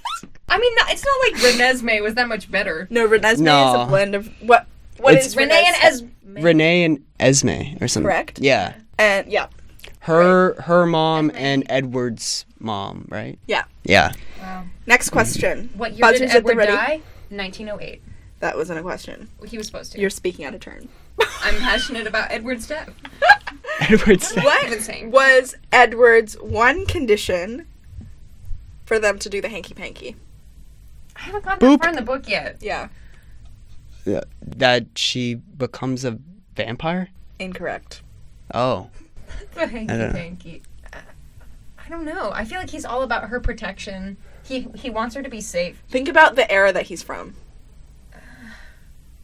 I mean, it's not like Renesmee was that much better. No, Renesmee is No. a blend of what It's is Renee and Renesmee? Renee and Esme or something. Correct. Yeah. And yeah. Her mom and Edward's mom, right? Yeah. Yeah. Wow. Next question. What year Buzzers did at the Edward ready? die? 1908. That wasn't a question. He was supposed to. You're speaking out of turn. I'm passionate about Edward's death. Edward's What? Even saying. Was Edward's one condition for them to do the hanky-panky? I haven't gotten Boop. that far in the book yet. Yeah. that she becomes a vampire? Incorrect. Oh. The hanky-panky. I don't know. I feel like he's all about her protection. He wants her to be safe. Think about the era that he's from.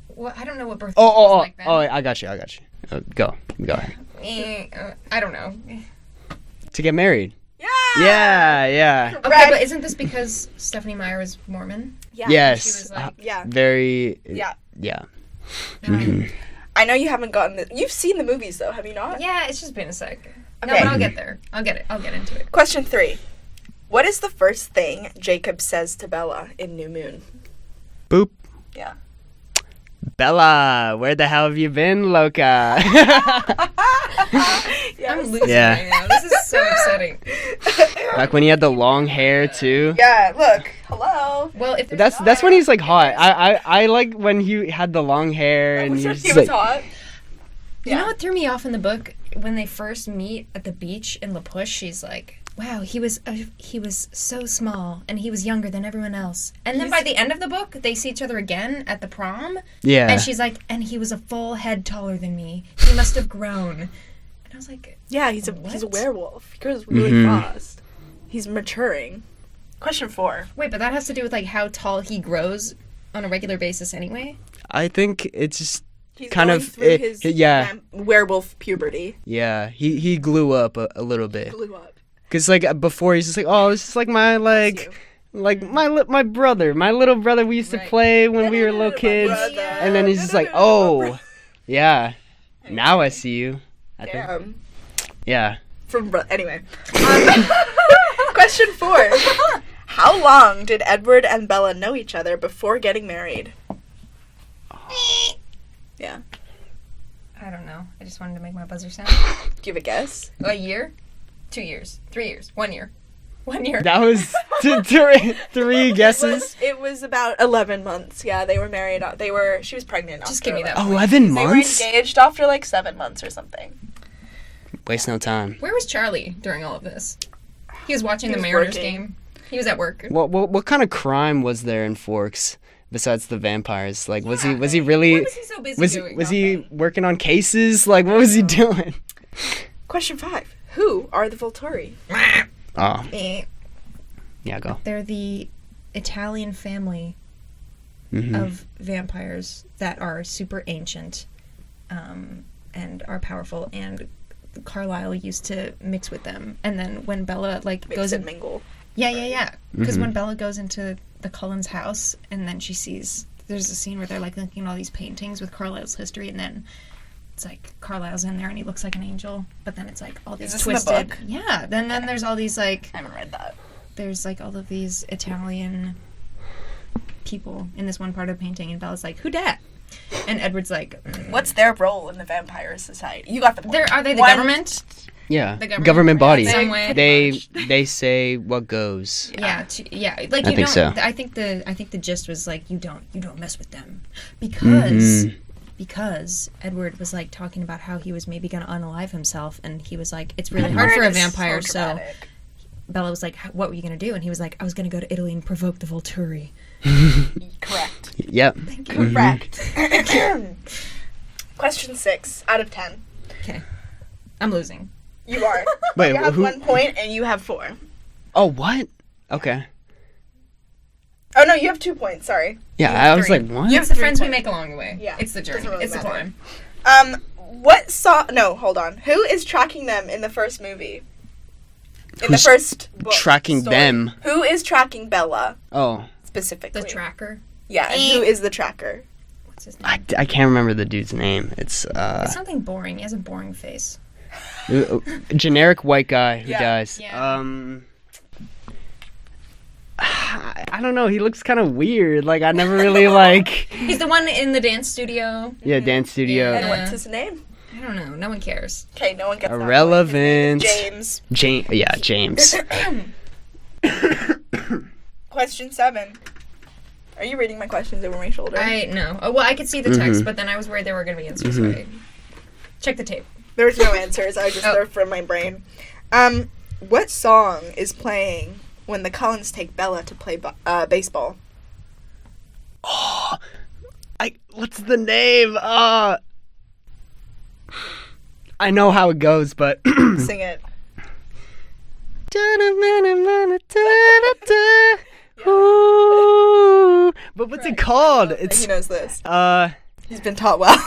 Well, I don't know what birth Oh, was oh, like oh, then. oh, I got you. Go ahead. I don't know. To get married. Yeah. Yeah. Okay, Correct. but isn't this because Stephanie Meyer was Mormon? Yeah. Yes. She was like, Yeah. Very. Yeah. Yeah. I know you haven't gotten the. You've seen the movies though, have you not? yeah, it's just been a sec. No, Okay. but I'll get there. I'll get it. I'll get into it. Question 3. What is the first thing Jacob says to Bella in New Moon? Boop. Yeah. Bella, where the hell have you been, Loca? I'm losing Yeah. right now. This is so upsetting. Back when he had the long hair too. Yeah, look. Hello. Well, if there's That's when he's like hot. I like when he had the long hair and He he was was like, hot. You know what threw me off in the book? When they first meet at the beach in La Push, she's like, wow, he was so small and he was younger than everyone else. And then by the end of the book, they see each other again at the prom. yeah. And she's like, and he was a full head taller than me. He must have grown. And I was like, Yeah, he's a What? werewolf. He grows really Mhm. fast. He's maturing. Question 4. wait, but that has to do with like how tall he grows on a regular basis anyway? I think it's just He's kind going of through it, yeah. werewolf puberty. Yeah. He grew up a little bit. Blew up. Cause like before he's just like, oh, this is like my my brother, my little brother we used to Right. play when we were little kids. And then he's just like, oh, yeah. Now I see you. I think. Damn. Yeah. Anyway. Question 4. How long did Edward and Bella know each other before getting married? Yeah. I don't know. I just wanted to make my buzzer sound. Do you have a guess? A year? 2 years? 3 years? 1 year? 1 year? That was three guesses. It was about 11 months. Yeah, they were married. She was pregnant. Just after give me that. 11 They were months? engaged after like 7 months or something. Waste no time. Where was Charlie during all of this? He was watching He the was Mariners working. game. He was at work. What kind of crime was there in Forks besides the vampires? Like, was he really? What was he so busy doing? Was he working on cases? Like, what was he doing? Question 5. Who are the Volturi? Oh, Eh. yeah, go. They're the Italian family of vampires that are super ancient and are powerful, and Carlisle used to mix with them. And then when Bella goes and mingle. Yeah. Because when Bella goes into the Cullens' house, and then she sees there's a scene where they're looking at all these paintings with Carlisle's history, and then it's Carlisle's in there and he looks like an angel, but then it's all these twisted. In the book? Yeah. Then there's all these I haven't read that. there's all of these Italian people in this one part of the painting, and Bella's like, "Who dat?" And Edward's like, What's their role in the vampire society? You got the point. Are they the government? Yeah, The government body. in some way. They say what goes. Yeah. I think so. I think the gist was you don't mess with them because Edward was talking about how he was maybe going to unalive himself, and he was like, it's really hard for a vampire. So Bella was like, what were you going to do? And he was like, I was going to go to Italy and provoke the Volturi. Correct. Yep. Thank you. Correct. Question 6 out of 10. Okay, I'm losing. You are. Wait, you have who? 1 point and you have 4. Oh, what? Okay. Oh no, you have 2 points. Sorry. Yeah, You have I was 3. like, what? It's the 3 friends we points. make along the way. Yeah, It's the journey. doesn't really It's the matter. climb. What song? No, hold on. Who is tracking them in the first movie? In Who's the first book tracking story? them? Who is tracking Bella Oh, specifically? The tracker. Yeah, and who is the tracker? What's his name? I can't remember the dude's name. It's It's something boring. He has a boring face. generic white guy who Yeah. dies. Yeah. I don't know. He looks kind of weird. I never really He's the one in the dance studio. Yeah, dance studio. And Yeah. what's his name? I don't know. No one cares. Okay, no one gets that point. Irrelevant. James. Yeah, James. Question 7. Are you reading my questions over my shoulder? No. Oh, well, I could see the text, but then I was worried there were going to be answers. So I check the tape. There's no answers. I just they're from my brain. What song is playing when the Cullens take Bella to play baseball? What's the name? I know how it goes, but Sing it. Ooh. But what's it called? He knows this. uh He's been taught well.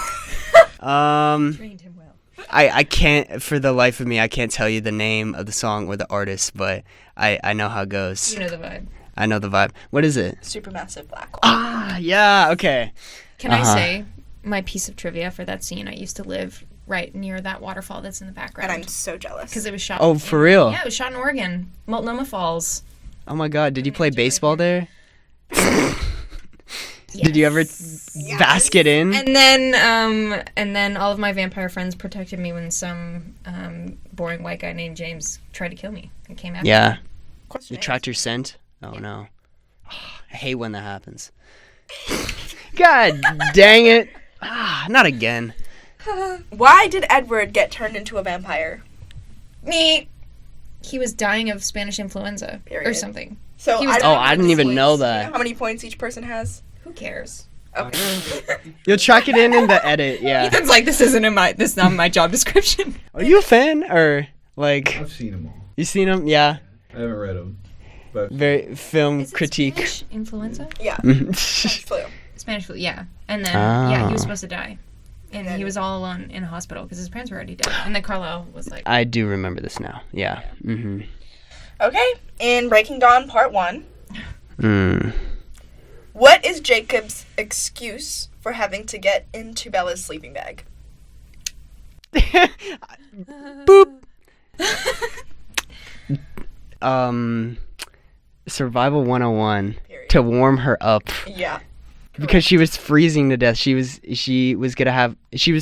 Trained him well. I can't, for the life of me, I can't tell you the name of the song or the artist, but I know how it goes. You know the vibe. I know the vibe. What is it? Supermassive black hole. Ah, yeah, okay. Can I say my piece of trivia for that scene? I used to live right near that waterfall that's in the background. And I'm so jealous. Because it was shot. Oh, for real? Yeah, it was shot in Oregon, Multnomah Falls. Oh my god, did you play baseball there? Did you ever bask it in? And then all of my vampire friends protected me when some boring white guy named James tried to kill me and came after me. Yeah. Question You 8. tracked your scent? Oh no. I hate when that happens. God dang it. Not again. Why did Edward get turned into a vampire? Me. He was dying of Spanish influenza or Period. something. So He was Oh, I didn't even know you know that. how many points each person has? Who cares? Okay. You'll track it in the edit, yeah. Ethan's like, this is not my job description. Are you a fan or I've seen them all. you seen him? Yeah. I haven't read them, but Very film Is it critique. Spanish influenza? Yeah. Mhm. Flu. Spanish flu, yeah. And then he was Ah. supposed to die. And he was all alone in a hospital because his parents were already dead. And then Carlisle was like, I do remember this now. Yeah. Mhm. Okay. In Breaking Dawn Part 1, Mm. what is Jacob's excuse for having to get into Bella's sleeping bag? Boop. Survival 101 Period. to warm her up Yeah. because she was freezing to death. She was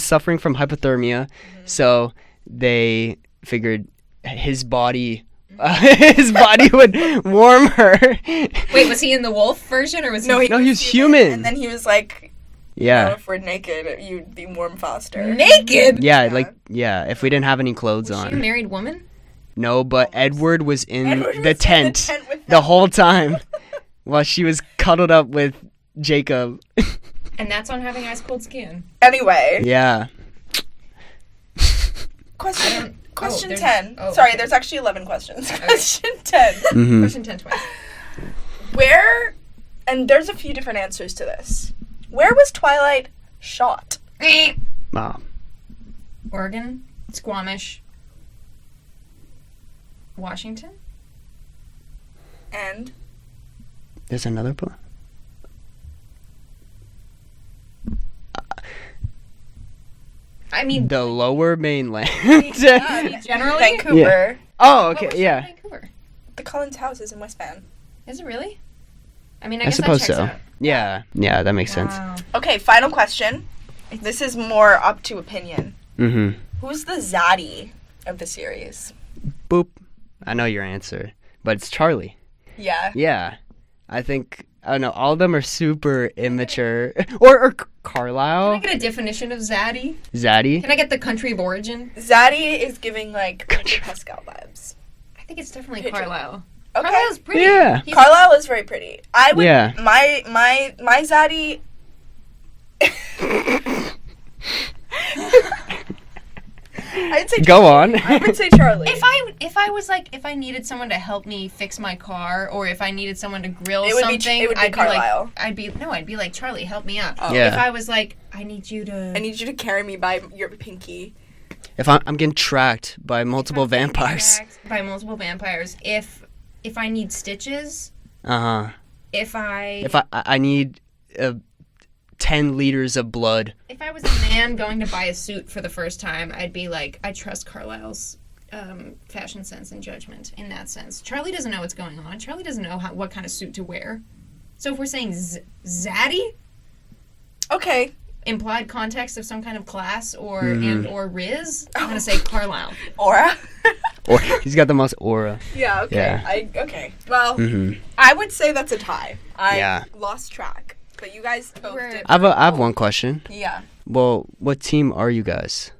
suffering from hypothermia, so they figured his body would warm her. wait, was he in the wolf version or was he? No, No, he was human. And then he was like, Yeah. if we're naked, you'd be warm faster. naked? Yeah, if we didn't have any clothes Was she a on. married woman? No, but Edward was in Edward was the in tent with the them. whole time while she was cuddled up with Jacob. And that's on having ice cold skin. Anyway, Yeah. question there's- 10. oh, Sorry, okay. there's actually 11 questions. Question 10. Mm-hmm. Question 10 twice. Where, and there's a few different answers to this. Where was Twilight shot? Oh. Oregon, Squamish, Washington. And There's another one. I mean, The Lower Mainland. generally. Vancouver. Oh, But okay, we're still in yeah. Vancouver. The Collins house is in West Van. Is it really? I mean, I I guess suppose that checks so. out. Yeah, that makes sense. Wow. Okay, final question. This is more up to opinion. Mm-hmm. Who's the zaddy of the series? Boop. I know your answer, but it's Charlie. Yeah. Yeah, I think I don't know. All of them are super immature. Or Carlisle, Can I get a definition of zaddy? Zaddy. Can I get the country of origin? Zaddy is giving like Pedro Pascal vibes. I think it's definitely Pedro. Carlisle. Okay. Carlisle's pretty. Yeah. He's- Carlisle is very pretty. I would Yeah. my zaddy I'd say Go on. I would say Charlie. If I was like, if I needed someone to help me fix my car, or if I needed someone to grill It would be- something, it would be I'd Carlisle. be like, I'd be like, Charlie, help me out. Oh. Yeah. If I was like, I need you to. I need you to carry me by your pinky. If I'm getting tracked by multiple vampires. By multiple vampires. If I need stitches, Uh huh. if I need 10 liters of blood. if I was a man going to buy a suit for the first time, I'd be like, I trust Carlisle's fashion sense and judgment in that sense. Charlie doesn't know what's going on. Charlie doesn't know what kind of suit to wear. So if we're saying zaddy, Okay. implied context of some kind of class or Mhm. or Riz, I'm gonna say Carlisle. Aura. Or he's got the most aura. Yeah, okay. Yeah. Okay. Well, Mm-hmm. I would say that's a tie. I Yeah. lost track. But you guys both We're- did. I have one question. Yeah. Well, what team are you guys?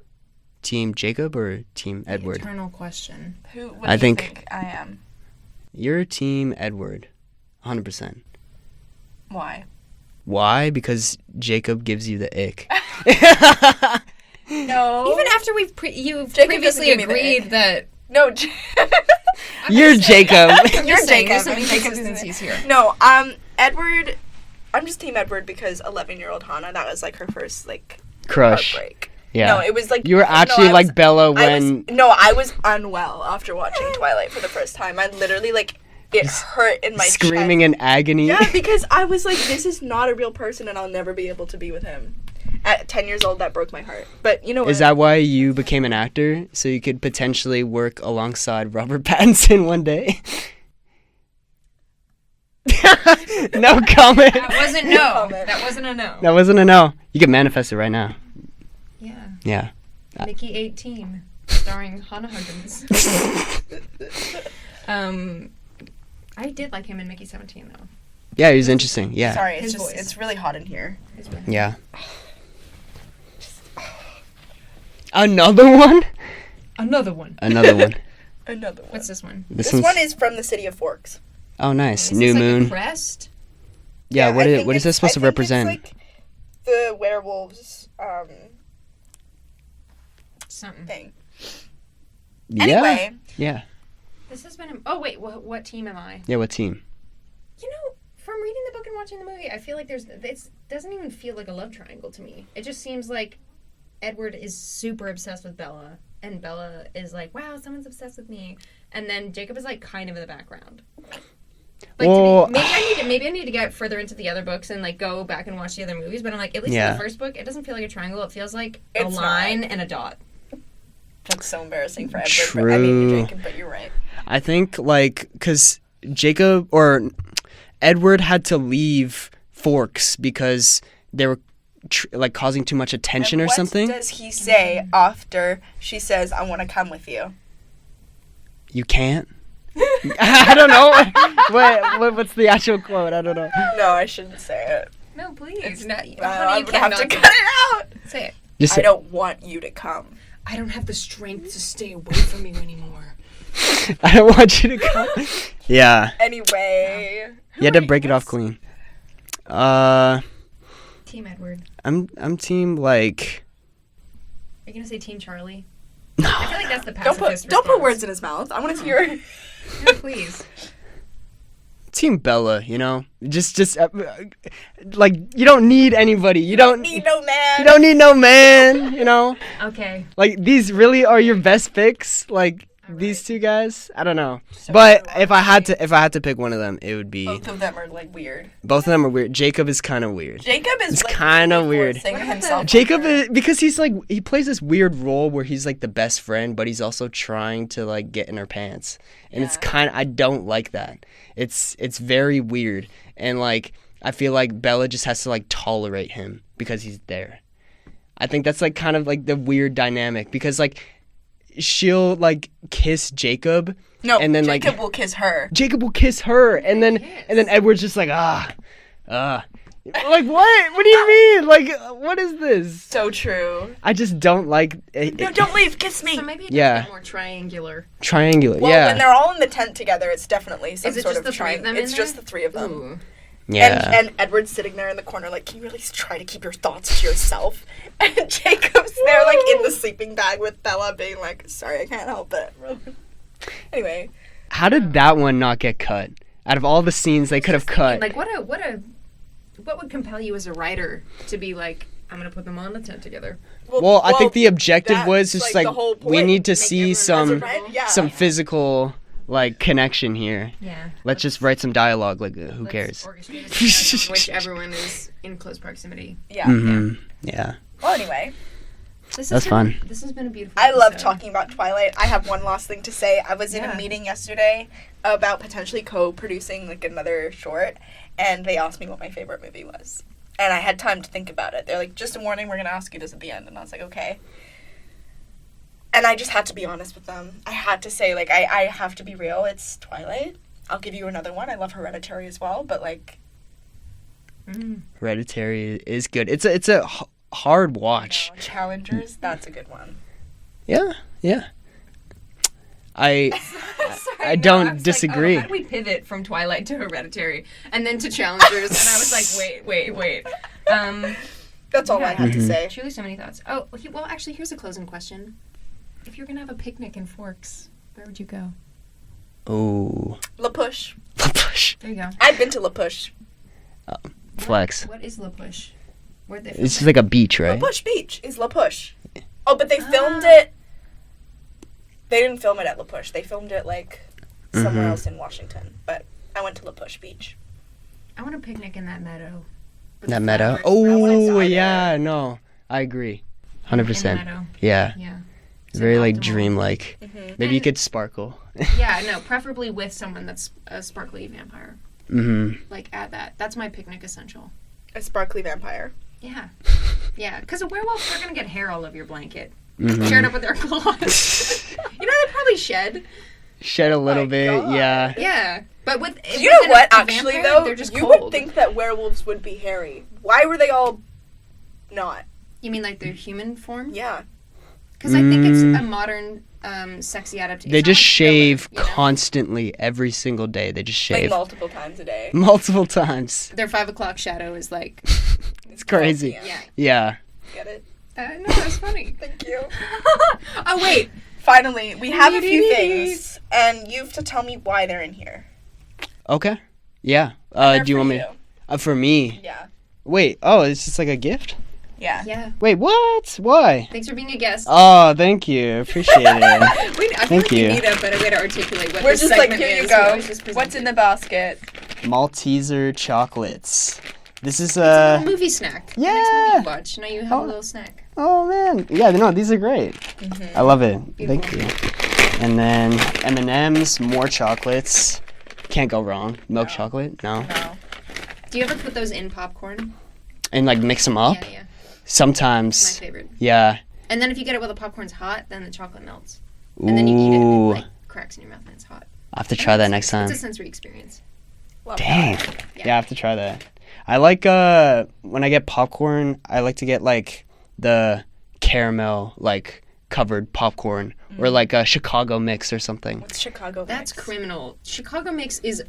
Team Jacob or Team Edward? Eternal question. What I do you think- I am? You're Team Edward. 100%. Why? Why? Because Jacob gives you the ick. No. Even after you've Jacob previously doesn't give me the agreed ick. that No. You're Jacob. You're saying, Jacob. there's some and Jacob's inconsistencies here. No, Edward. I'm just Team Edward because 11-year-old Hana. That was like her first like Crush. heartbreak. Yeah. No, it was like You were actually I like was- Bella when. I was unwell after watching Twilight for the first time. I literally like it hurt in my Screaming chest. in agony. Yeah, because I was like, this is not a real person, and I'll never be able to be with him. At 10 years old, that broke my heart. But you know what? Is that why you became an actor? So you could potentially work alongside Robert Pattinson one day? No comment. that wasn't no. comment. That wasn't a no. That wasn't a no. You can manifest it right now. Yeah. Yeah. Nikki 18, starring Hana Huggins. I did like him in Mickey 17 though. Yeah, he was interesting. Yeah. Sorry, His it's just voice. it's really hot in here. Yeah. Another one? Another one. Another one. Another one. What's this one? This one's- one is from the city of Forks. Oh, nice. Is New this like moon. a crest? Yeah. I What think is this supposed to represent? It's like the werewolves Something. thing. Yeah. Anyway, Yeah. This has been. Oh wait, what team am I? Yeah. What team? You know, from reading the book and watching the movie, I feel like it doesn't even feel like a love triangle to me. It just seems like Edward is super obsessed with Bella, and Bella is like, wow, someone's obsessed with me. And then Jacob is like kind of in the background. Like Well- maybe I need to get further into the other books and like go back and watch the other movies, but I'm like, at least in Yeah. the first book, it doesn't feel like a triangle, it feels like It's a line and a dot. that's so embarrassing for Edward. But, I mean, True. Jacob, but you're right. I think because Jacob or Edward had to leave Forks because they were like causing too much attention And or something. What does he say after she says, "I want to come with you"? You can't. I don't know. What's the actual quote? I don't know. No, I shouldn't say it. No, please. Not, I would have to cut it out. Say it. Just I don't want you to come. I don't have the strength to stay away from you anymore. I don't want you to come. Yeah. Anyway, You had to break it off clean. Team Edward. I'm team like. Are you gonna say Team Charlie? No. I feel like that's the Don't pacifist put response. words in his mouth. I want to hear. No, please. Team Bella, you know, just like you don't need anybody. You don't Need no man. You don't need no man. You know, Okay. like these really are your best picks. Like All these right. two guys. I don't know, So but do if I had to pick one of them, it would be Both of them are like weird. both of them are weird. Jacob is kind of weird. Jacob is It's like, kinda really weird. forcing What about himself. the- Jacob is because he's like he plays this weird role where he's like the best friend, but he's also trying to like get in her pants, and it's Yeah. I don't like that. It's very weird, and like I feel like Bella just has to like tolerate him because he's there. I think that's like kind of like the weird dynamic because like she'll like kiss Jacob, No, and then Jacob like will kiss her. Jacob will kiss her, and then Edward's just like like what? What do you mean? Like what is this? So true. I just don't like it, No, don't leave. Kiss me. So maybe it Yeah. does get more triangular. triangular. Well, yeah, when they're all in the tent together, it's definitely some Is it sort just of the three of them It's in just there? the three of them. Ooh. yeah. And Edward's sitting there in the corner, like, can you really try to keep your thoughts to yourself? And Jacob's there, like, in the sleeping bag with Bella, being like, sorry, I can't help it. Anyway, How did that one not get cut? Out of all the scenes they could have cut. Like what would compel you as a writer to be like, I'm gonna put them all in a tent together? Well, I think the objective that's, was just like, like the whole we point. need to Make see everyone Yeah. some physical like connection here. Yeah. Let's just write some dialogue. Like who cares? Orchestrate a scenario in which everyone is in close proximity. Yeah. Mm-hmm. Yeah. Well, anyway, This That's fun. This has been a beautiful. I love episode. talking about Twilight. I have one last thing to say. I was in Yeah. a meeting yesterday about potentially co-producing, like, another short, and they asked me what my favorite movie was. And I had time to think about it. They're like, just a warning, we're going to ask you this at the end. And I was like, okay. And I just had to be honest with them. I had to say, like, I have to be real. It's Twilight. I'll give you another one. I love Hereditary as well, but, like... Hereditary is good. It's a hard watch. Challengers, that's a good one. Yeah. I Sorry, I no, don't was disagree. Like, how do we pivot from Twilight to Hereditary and then to Challengers? And I was like, wait. That's all I Yeah. had to say. Truly, so many thoughts. Oh, well, actually, here's a closing question. If you're gonna have a picnic in Forks, where would you go? Oh. La Push. Push. There you go. I've been to La Push. Flex. What is La Push? Where'd they It's film just it? like a beach, La right? Push Beach is La Push. Oh, but they filmed it. They didn't film it at La Push. They filmed it like somewhere Mhm. else in Washington. But I went to La Push Beach. I want a picnic in that meadow. With That the meadow. flowers. wanna Oh die yeah, no, I agree, 100%. In the meadow. Yeah, Yeah. very like optimal. dreamlike. Mm-hmm. Maybe you And- could sparkle. Yeah, no, preferably with someone that's a sparkly vampire. Mm-hmm. Like, add that. That's my picnic essential. A sparkly vampire. Yeah. Yeah, because a werewolf, they're going to get hair all over your blanket. Mm-hmm. Shared up with their claws. You know, they probably shed. Shed a little my bit, God. yeah. Yeah. But with You know what, a actually, vampire, though? they're just You cold. would think that werewolves would be hairy. Why were they all not? You mean like their human form? Yeah. Because I think it's a modern, sexy adaptation. They It's just not like shave filler, you know? constantly every single day. They just Like shave multiple times a day. multiple times. Their 5 o'clock shadow is like, It's crazy. Yeah. yeah. Yeah. Get it? No, that's funny. Thank you. Oh, wait. Finally, we have a few things, and you have to tell me why they're in here. Okay. Yeah. They're Do you for want me? For me. Yeah. Wait. Oh, it's just like a gift. Yeah. Yeah. Wait. What? Why? Thanks for being a guest. Oh, thank you. Appreciate it. I feel Thank like you. we need a better way to articulate what We're this just like, segment here you is. go. We always just What's in present the it. basket? Malteser chocolates. This is It's a little movie snack. The next movie yeah. you watch, now you have a little snack. Oh man. Yeah. No, these are great. Mm-hmm. I love it. Beautiful. Thank you. And then M&Ms, more chocolates. Can't go wrong. Milk No. chocolate. No. No. Do you ever put those in popcorn? And like mix them up. Yeah, yeah. My Sometimes. favorite. Yeah. And then if you get it while the popcorn's hot, then the chocolate melts. And then you eat it and Ooh. it like cracks in your mouth and it's hot. I have to try that next It's time. a sensory experience. Love Dang. that. Yeah, I have to try that. I like when I get popcorn, I like to get like the caramel like covered popcorn or like a Chicago mix or something. What's Chicago That's mix? criminal. Chicago mix is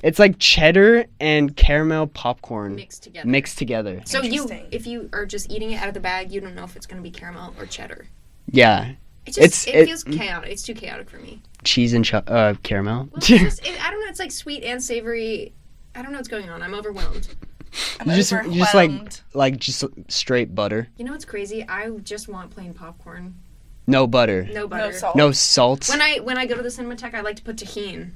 It's like cheddar and caramel popcorn Mixed together. So Interesting. if you are just eating it out of the bag, you don't know if it's going to be caramel or cheddar. Yeah. It feels chaotic. It's too chaotic for me. Cheese and caramel. Well, I don't know. It's like sweet and savory. I don't know what's going on. I'm overwhelmed. You just like just straight butter. You know what's crazy? I just want plain popcorn. No butter. No butter. No salt. No salt. When I go to the Cinematheque, I like to put tahini.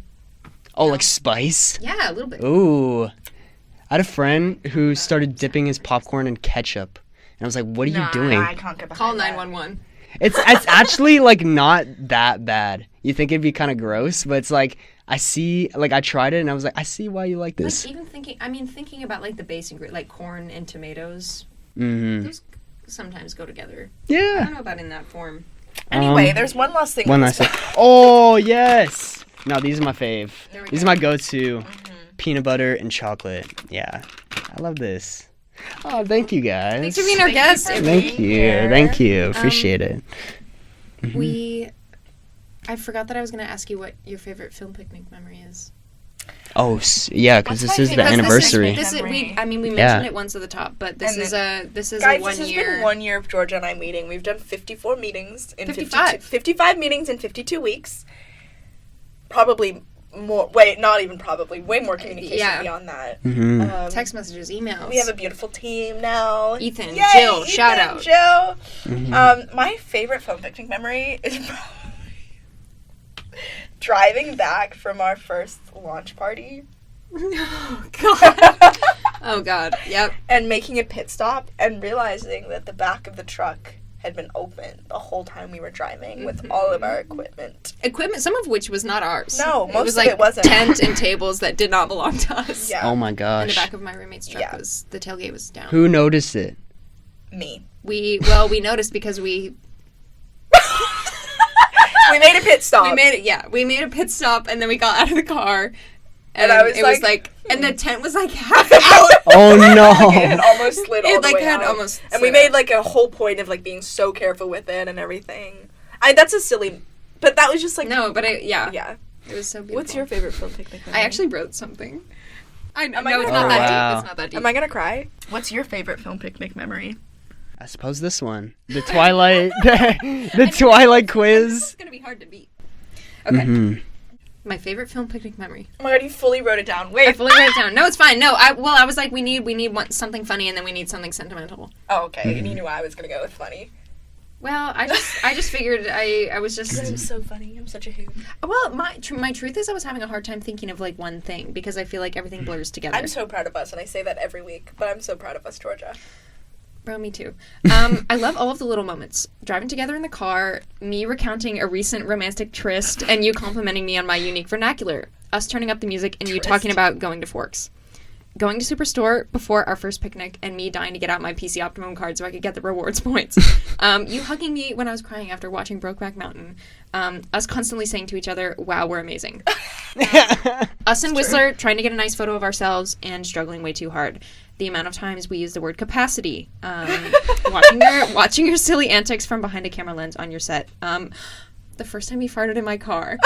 Oh, like spice? Yeah, a little bit. Ooh. I had a friend who started dipping his popcorn in ketchup. And I was like, what are you doing? I can't get behind Call that. 911. It's actually like not that bad. You think it'd be kind of gross, but it's like I tried it and I was like, I see why you like this. Like even thinking about like the base ingredient, like corn and tomatoes. Mm-hmm. Those sometimes go together. I Yeah. don't know about in that form. Anyway, there's one last thing. One last thing. Oh yes. No, these are my fave. These are my go-to. Peanut butter and chocolate. Yeah. I love this. Oh, thank you guys. Thanks for being our guest. Thank you. Thank you. Appreciate it. I forgot that I was going to ask you what your favorite film picnic memory is. Oh, yeah, because this is the anniversary. We mentioned it once at the top, but this is a 1 year. Guys, this has been 1 year of Georgia and I meeting. We've done 54 meetings in 55 meetings in 52 weeks. Probably more. Wait, not even probably. Way more communication beyond that. Mm-hmm. Text messages, emails. We have a beautiful team now. Ethan, Yay, Jill, Ethan, shout out. Jill. Mm-hmm. My favorite film picnic memory is probably driving back from our first launch party. Oh, God. Oh, God. Yep. And making a pit stop and realizing that the back of the truck had been open the whole time we were driving with all of our equipment. Some of which was not ours. No, most was of it wasn't. Tent and tables that did not belong to us. Yeah. Oh my In the gosh. back of my roommate's truck the tailgate was down. Who noticed it? Me. We noticed because we made a pit stop. We made a pit stop and then we got out of the car. And I was and the tent was like half out. Oh no! It had almost slid all the way out. Almost and we made like a whole point of like being so careful with it and everything. That's a silly, but that was just like yeah. It was so beautiful. What's your favorite film picnic memory? I actually wrote something. I know. Am I No, it's gonna not that cry? deep. It's not that deep. Am I gonna cry? What's your favorite film picnic memory? I suppose this one, the Twilight, the Twilight quiz. This is gonna be hard to beat. Okay. Mm-hmm. My favorite film picnic memory. Oh my god, you fully wrote it down. Wait. I fully wrote it down. No, it's fine. No, I was like, we need something funny, and then we need something sentimental. Oh, okay. And you knew I was gonna go with funny. Well, I just figured I was just. I'm so funny. I'm such a hoot. Well, my truth is I was having a hard time thinking of like one thing because I feel like everything blurs together. I'm so proud of us, and I say that every week, but I'm so proud of us, Georgia. Bro, me too. I love all of the little moments. Driving together in the car, me recounting a recent romantic tryst, and you complimenting me on my unique vernacular. Us turning up the music, and you talking about going to Forks. Going to Superstore before our first picnic, and me dying to get out my PC Optimum card so I could get the rewards points. You hugging me when I was crying after watching Brokeback Mountain. Us constantly saying to each other, wow, we're amazing. Us and Whistler trying to get a nice photo of ourselves and struggling way too hard. The amount of times we use the word capacity. Watching your silly antics from behind a camera lens on your set. The first time you farted in my car.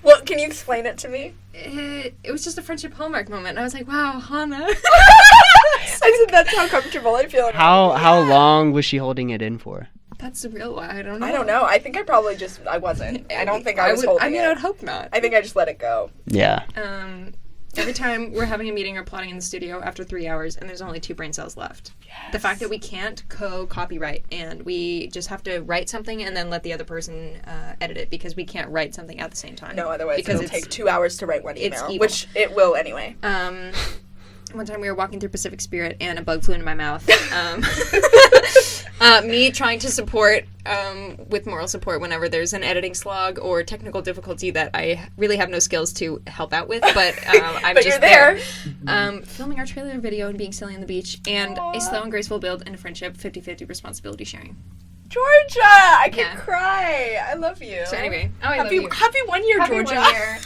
Well, can you explain it to me? It was just a friendship hallmark moment. I was like, wow, Hana. I said that's how comfortable I feel. How long was she holding it in for? That's the real why. I don't know. I don't know. I think I probably just, I wasn't. I don't think I was holding it. I would hope not. I think I just let it go. Yeah. Every time we're having a meeting or plotting in the studio after 3 hours and there's only 2 brain cells left. Yes. The fact that we can't co-copyright and we just have to write something and then let the other person edit it because we can't write something at the same time. No, otherwise it'll take 2 hours to write one email, evil. which it will anyway. One time we were walking through Pacific Spirit and a bug flew into my mouth. Me trying to support with moral support whenever there's an editing slog or technical difficulty that I really have no skills to help out with, but I'm but just you're there. Filming our trailer video and being silly on the beach, and a slow and graceful build and a friendship, 50-50 responsibility sharing. Georgia, I can cry. I love you. So anyway, happy 1 year, Happy Georgia. 1 year.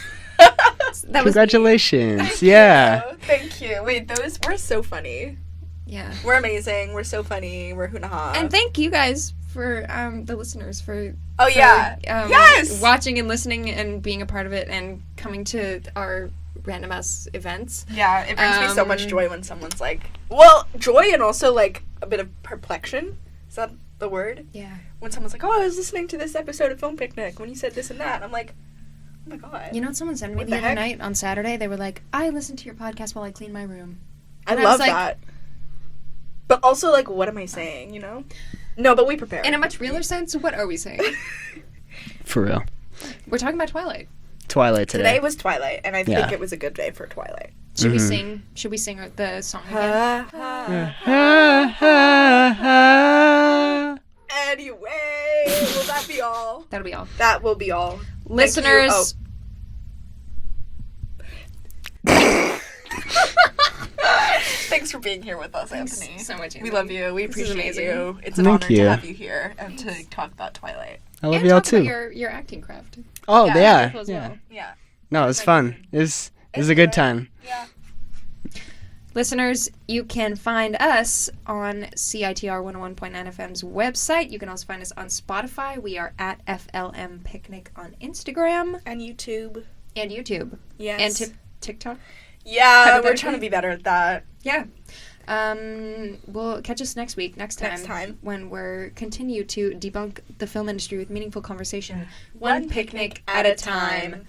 Congratulations. Yeah. Thank you. Wait, we're so funny. Yeah. We're amazing. We're so funny. We're hoo-ha. And thank you guys for the listeners for Oh, yeah. Yes! watching and listening and being a part of it and coming to our random ass events. Yeah, it brings me so much joy when someone's like, well, joy and also like a bit of perplexion. Is that the word? Yeah. When someone's like, oh, I was listening to this episode of Film Picnic when you said this and that. And I'm like, oh my god. You know what someone said to me What the the other heck? night on Saturday? They were like, I listened to your podcast while I clean my room. I And I love was like- that. But also, like, what am I saying, you know? No, but we prepare. In a much realer sense, what are we saying? For real. We're talking about Twilight. Twilight Today today. was Twilight, and I think Yeah. it was a good day for Twilight. Should we Mhm. sing? Should we sing the song again? Anyway, will that be all? That'll be all. That will be all. Listeners, Thanks for being here with us, Anthony. thanks so much. We love you. We This is appreciate amazing. you. It's an Thank honor you. to have you here and to talk about Twilight. I love and y'all talk about too. your acting craft. Oh, Yeah, yeah. Wonderful as Yeah. well. Yeah. No, it was fun. It was a good time. Yeah. Listeners, you can find us on CITR 101.9 FM's website. You can also find us on Spotify. We are at FLM Picnic on Instagram And YouTube. and YouTube. Yes. And TikTok. Yeah, we're Hypothetically. trying to be better at that. Yeah. We'll catch us next week, next time. When we're continue to debunk the film industry with meaningful conversation. One picnic at a time.